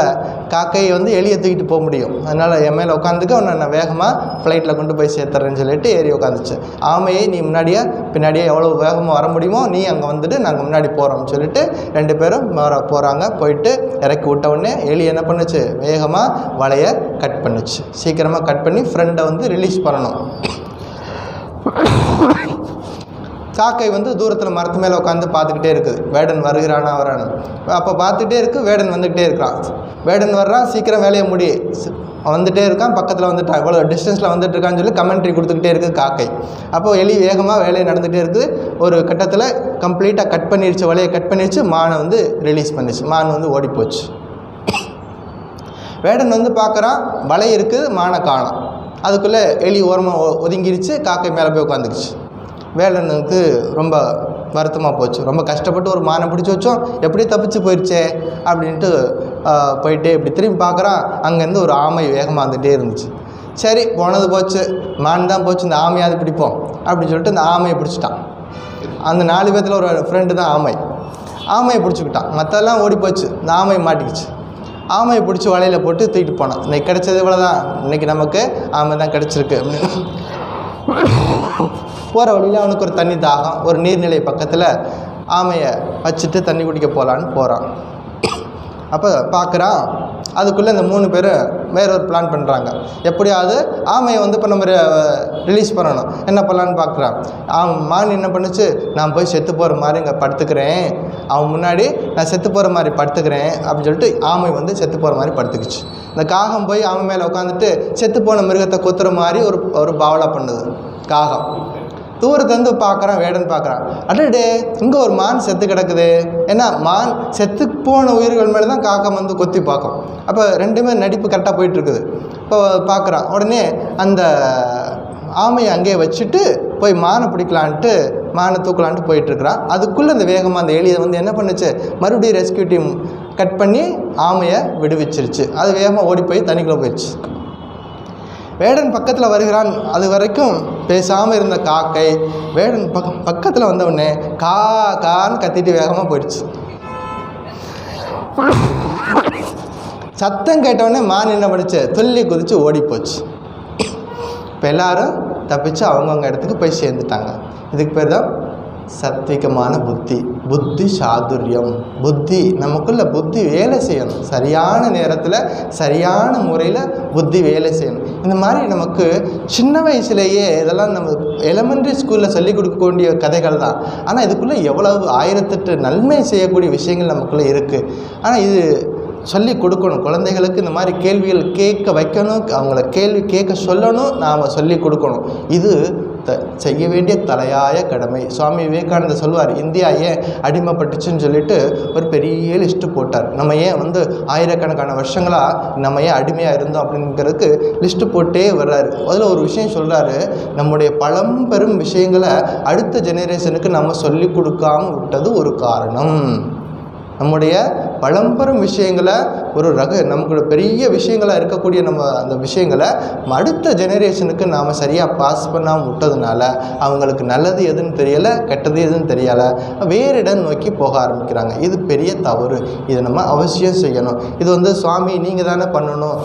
காக்கையை எலியை தூக்கிட்டு போக முடியும். அதனால் என் மேலே உட்காந்துக்க உன்னை நான் வேகமாக ஃப்ளைட்டில் கொண்டு போய் சேர்த்துறேன்னு சொல்லிட்டு ஏறி உட்காந்துச்சு. ஆமையை நீ முன்னாடியே பின்னாடியே எவ்வளோ வேகமாக வர முடியுமோ நீ அங்கே வந்துட்டு நாங்கள் முன்னாடி போகிறோம்னு சொல்லிட்டு 2 பேரும் போகிறாங்க. போயிட்டு இறக்கி விட்ட உடனே எலி என்ன பண்ணுச்சு, வேகமாக வலையை கட் பண்ணுச்சு. சீக்கிரமாக கட் பண்ணி ஃப்ரெண்டை ரிலீஸ் பண்ணணும். காக்கை தூரத்தில் மரத்து மேலே உட்காந்து பார்த்துக்கிட்டே இருக்குது, வேடன் வருகிறானா வரானு. அப்போ பார்த்துக்கிட்டே இருக்குது, வேடன் வந்துக்கிட்டே இருக்கிறான். வேடன் வர்றான், சீக்கிரம் வேலையை முடி, வந்துகிட்டே இருக்கான், பக்கத்தில் வந்துட்டான், இவ்வளோ டிஸ்டன்ஸில் வந்துட்டு இருக்கான்னு சொல்லி கமெண்ட்ரி கொடுத்துக்கிட்டே இருக்குது காக்கை. அப்போது எலி வேகமாக வேலையை நடந்துகிட்டே இருக்குது. ஒரு கட்டத்தில் கம்ப்ளீட்டாக கட் பண்ணிடுச்சு, வலையை கட் பண்ணிடுச்சு. மானை ரிலீஸ் பண்ணிச்சு. மான் ஓடிப்போச்சு. வேடன் பார்க்குறான், வலை இருக்குது, மானை காணோம். அதுக்குள்ளே எலி ஓரமாக ஒதுங்கிருச்சு, காக்கை மேலே போய் உட்காந்துக்குச்சு. வேடனுக்கு ரொம்ப வருத்தமாக போச்சு. ரொம்ப கஷ்டப்பட்டு ஒரு மானை பிடிச்சி வச்சோம், எப்படி தப்பிச்சு போயிடுச்சே அப்படின்ட்டு போயிட்டே இப்படி திரும்பி பார்க்குறான். அங்கேருந்து ஒரு ஆமை வேகமாக வந்துகிட்டே இருந்துச்சு. சரி போனது போச்சு, மான் தான் போச்சு, இந்த ஆமையாவது பிடிப்போம் அப்படின்னு சொல்லிட்டு இந்த ஆமையை பிடிச்சிட்டான். அந்த 4 பேர்த்தில் ஒரு ஃப்ரெண்டு தான் ஆமை. ஆமையை பிடிச்சிக்கிட்டான், மற்றெல்லாம் ஓடி போச்சு, இந்த ஆமையை மாட்டிக்கிச்சு. ஆமையை பிடிச்சி வலையில் போட்டு தூக்கிட்டு போனான். இன்றைக்கி கிடச்சது இவ்வளோ தான், இன்றைக்கி நமக்கு ஆமை தான் கிடச்சிருக்கு அப்படின்னு. போகிற வழியில் அவனுக்கு ஒரு தண்ணி தாகம், ஒரு நீர்நிலை பக்கத்தில் ஆமையை வச்சுட்டு தண்ணி குடிக்க போகலான்னு போகிறான். அப்போ பார்க்குறான், அதுக்குள்ளே இந்த 3 பேரும் வேற ஒரு பிளான் பண்ணுறாங்க. எப்படியாவது ஆமையை இப்போ நம்ம ரிலீஸ் பண்ணணும். என்ன பண்ணலான்னு பார்க்குறான். மான் என்ன பண்ணுச்சு, நான் போய் செத்து போகிற மாதிரி இங்கே படுத்துக்கிறேன், அவன் முன்னாடி நான் செத்து போகிற மாதிரி படுத்துக்கிறேன் அப்படின்னு சொல்லிட்டு ஆமை செத்து போகிற மாதிரி படுத்துக்குச்சு. இந்த காகம் போய் ஆமை மேலே உட்காந்துட்டு செத்து போன மிருகத்தை கொத்துற மாதிரி ஒரு பாவலா பண்ணுது காகம். தூரத்துலேருந்து பார்க்குறான், வேடன் பார்க்குறான், அடடே இங்கே ஒரு மான் செத்து கிடக்குது. ஏன்னா மான் செத்து போன உயிர்கள் மேலே தான் காக்கம் கொத்தி பார்க்கும். அப்போ 2மே நடிப்பு கரெக்டாக போயிட்டுருக்குது. இப்போ பார்க்குறான், உடனே அந்த ஆமையை அங்கேயே வச்சுட்டு போய் மானை பிடிக்கலான்ட்டு மானை தூக்கலான்ட்டு போயிட்டுருக்குறான். அதுக்குள்ளே அந்த வேகமாக அந்த எலியை என்ன பண்ணுச்சு, மறுபடியும் ரெஸ்கியூ டீம் கட் பண்ணி ஆமையை விடுவிச்சிருச்சு. அது வேகமாக ஓடி போய் தண்ணிக்குள்ளே போயிடுச்சு. வேடன் பக்கத்தில் வருகிறான். அது வரைக்கும் பேசாமல் இருந்த காக்கை வேடன் பக்கத்தில் வந்தவுடனே கான்னு கத்திட்டு வேகமாக போயிடுச்சு. சத்தம் கேட்டவுடனே மான் என்ன பண்ணிச்சு, துள்ளி குதித்து ஓடி போச்சு. இப்போ எல்லாரும் தப்பிச்சு அவங்கவுங்க இடத்துக்கு போய் சேர்ந்துட்டாங்க. இதுக்கு பேர் தான் சத்விகமான புத்தி. புத்தி சாதுரியம். புத்தி நமக்குள்ள புத்தி வேலை செய்யணும், சரியான நேரத்தில் சரியான முறையில் புத்தி வேலை செய்யணும். இந்த மாதிரி நமக்கு சின்ன வயசுலேயே இதெல்லாம் நம்ம எலிமெண்ட்ரி ஸ்கூலில் சொல்லிக் கொடுக்கக்கூடிய கதைகள் தான். ஆனால் இதுக்குள்ளே எவ்வளவு 1008 நன்மை செய்யக்கூடிய விஷயங்கள் நமக்குள்ளே இருக்குது. ஆனால் இது சொல்லி கொடுக்கணும். குழந்தைகளுக்கு இந்த மாதிரி கேள்விகள் கேட்க வைக்கணும், அவங்கள கேள்வி கேட்க சொல்லணும், நாம் சொல்லி கொடுக்கணும். இது செய்ய வேண்டிய தலையாய கடமை. சுவாமி விவேகானந்தர் சொல்வார், இந்தியா ஏன் அடிமைப்பட்டுச்சுன்னு சொல்லிட்டு ஒரு பெரிய லிஸ்ட்டு போட்டார். நம்ம ஏன் ஆயிரக்கணக்கான வருஷங்களாக நம்ம ஏன் அடிமையாக இருந்தோம் அப்படிங்கிறதுக்கு லிஸ்ட்டு போட்டே வர்றாரு. அதில் ஒரு விஷயம் சொல்கிறாரு, நம்முடைய பழம்பெரும் விஷயங்களை அடுத்த ஜெனரேஷனுக்கு நம்ம சொல்லி கொடுக்காம விட்டது ஒரு காரணம். நம்முடைய பழம்பெரும் விஷயங்களை நமக்கு பெரிய விஷயங்களாக இருக்கக்கூடிய நம்ம அந்த விஷயங்களை அடுத்த ஜெனரேஷனுக்கு நாம் சரியாக பாஸ் பண்ணாமல் விட்டதுனால அவங்களுக்கு நல்லது எதுன்னு தெரியலை, கெட்டது எதுன்னு தெரியலை, வேறு இடம் நோக்கி போக ஆரம்பிக்கிறாங்க. இது பெரிய தவறு. இதை நம்ம அவசியம் செய்யணும். இது சுவாமி நீங்கள் தானே பண்ணணும்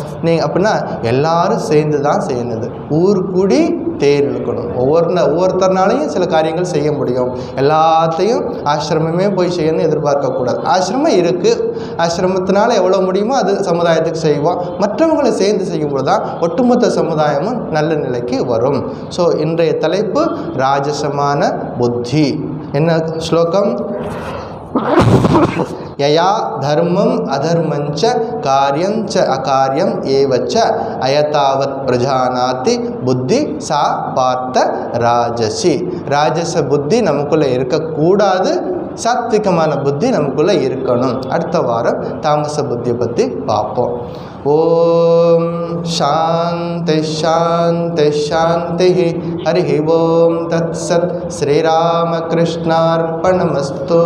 அப்படின்னா எல்லாரும் சேர்ந்து தான் செய்யணுது. ஊர் கூடி தேர் இழுக்கணும். ஒவ்வொருத்தர்னாலையும் சில காரியங்கள் செய்ய முடியும். எல்லாத்தையும் ஆசிரமமே போய் செய்யணும்னு எதிர்பார்க்கக்கூடாது. ஆசிரமம் இருக்குது, ஆசிரமத்தினால எவ்வளோ முடியுமோ அது சமுதாயத்துக்கு செய்வோம். மற்றவங்களை சேர்ந்து செய்யும்போது தான் ஒட்டுமொத்த சமுதாயமும் நல்ல நிலைக்கு வரும். ஸோ இன்றைய தலைப்பு ராஜசமான புத்தி. என்ன ஸ்லோகம்? யயா தர்மம் அதர்மஞ்ச காரியஞ்ச அகாரியம் ஏவச்ச அயதாவத் பிரஜானாதி புத்தி சா பார்த்த ராஜசி. ராஜச புத்தி நமக்குள்ளே இருக்கக்கூடாது, சாத்விகமான புத்தி நமக்குள்ளே இருக்கணும். அடுத்த வாரம் தாமச புத்தியை பற்றி பார்ப்போம். ஓம் சாந்தி சாந்தி சாந்தி. ஹரி ஓம் தத் சத். ஸ்ரீராமகிருஷ்ணார்ப்பணமஸ்து.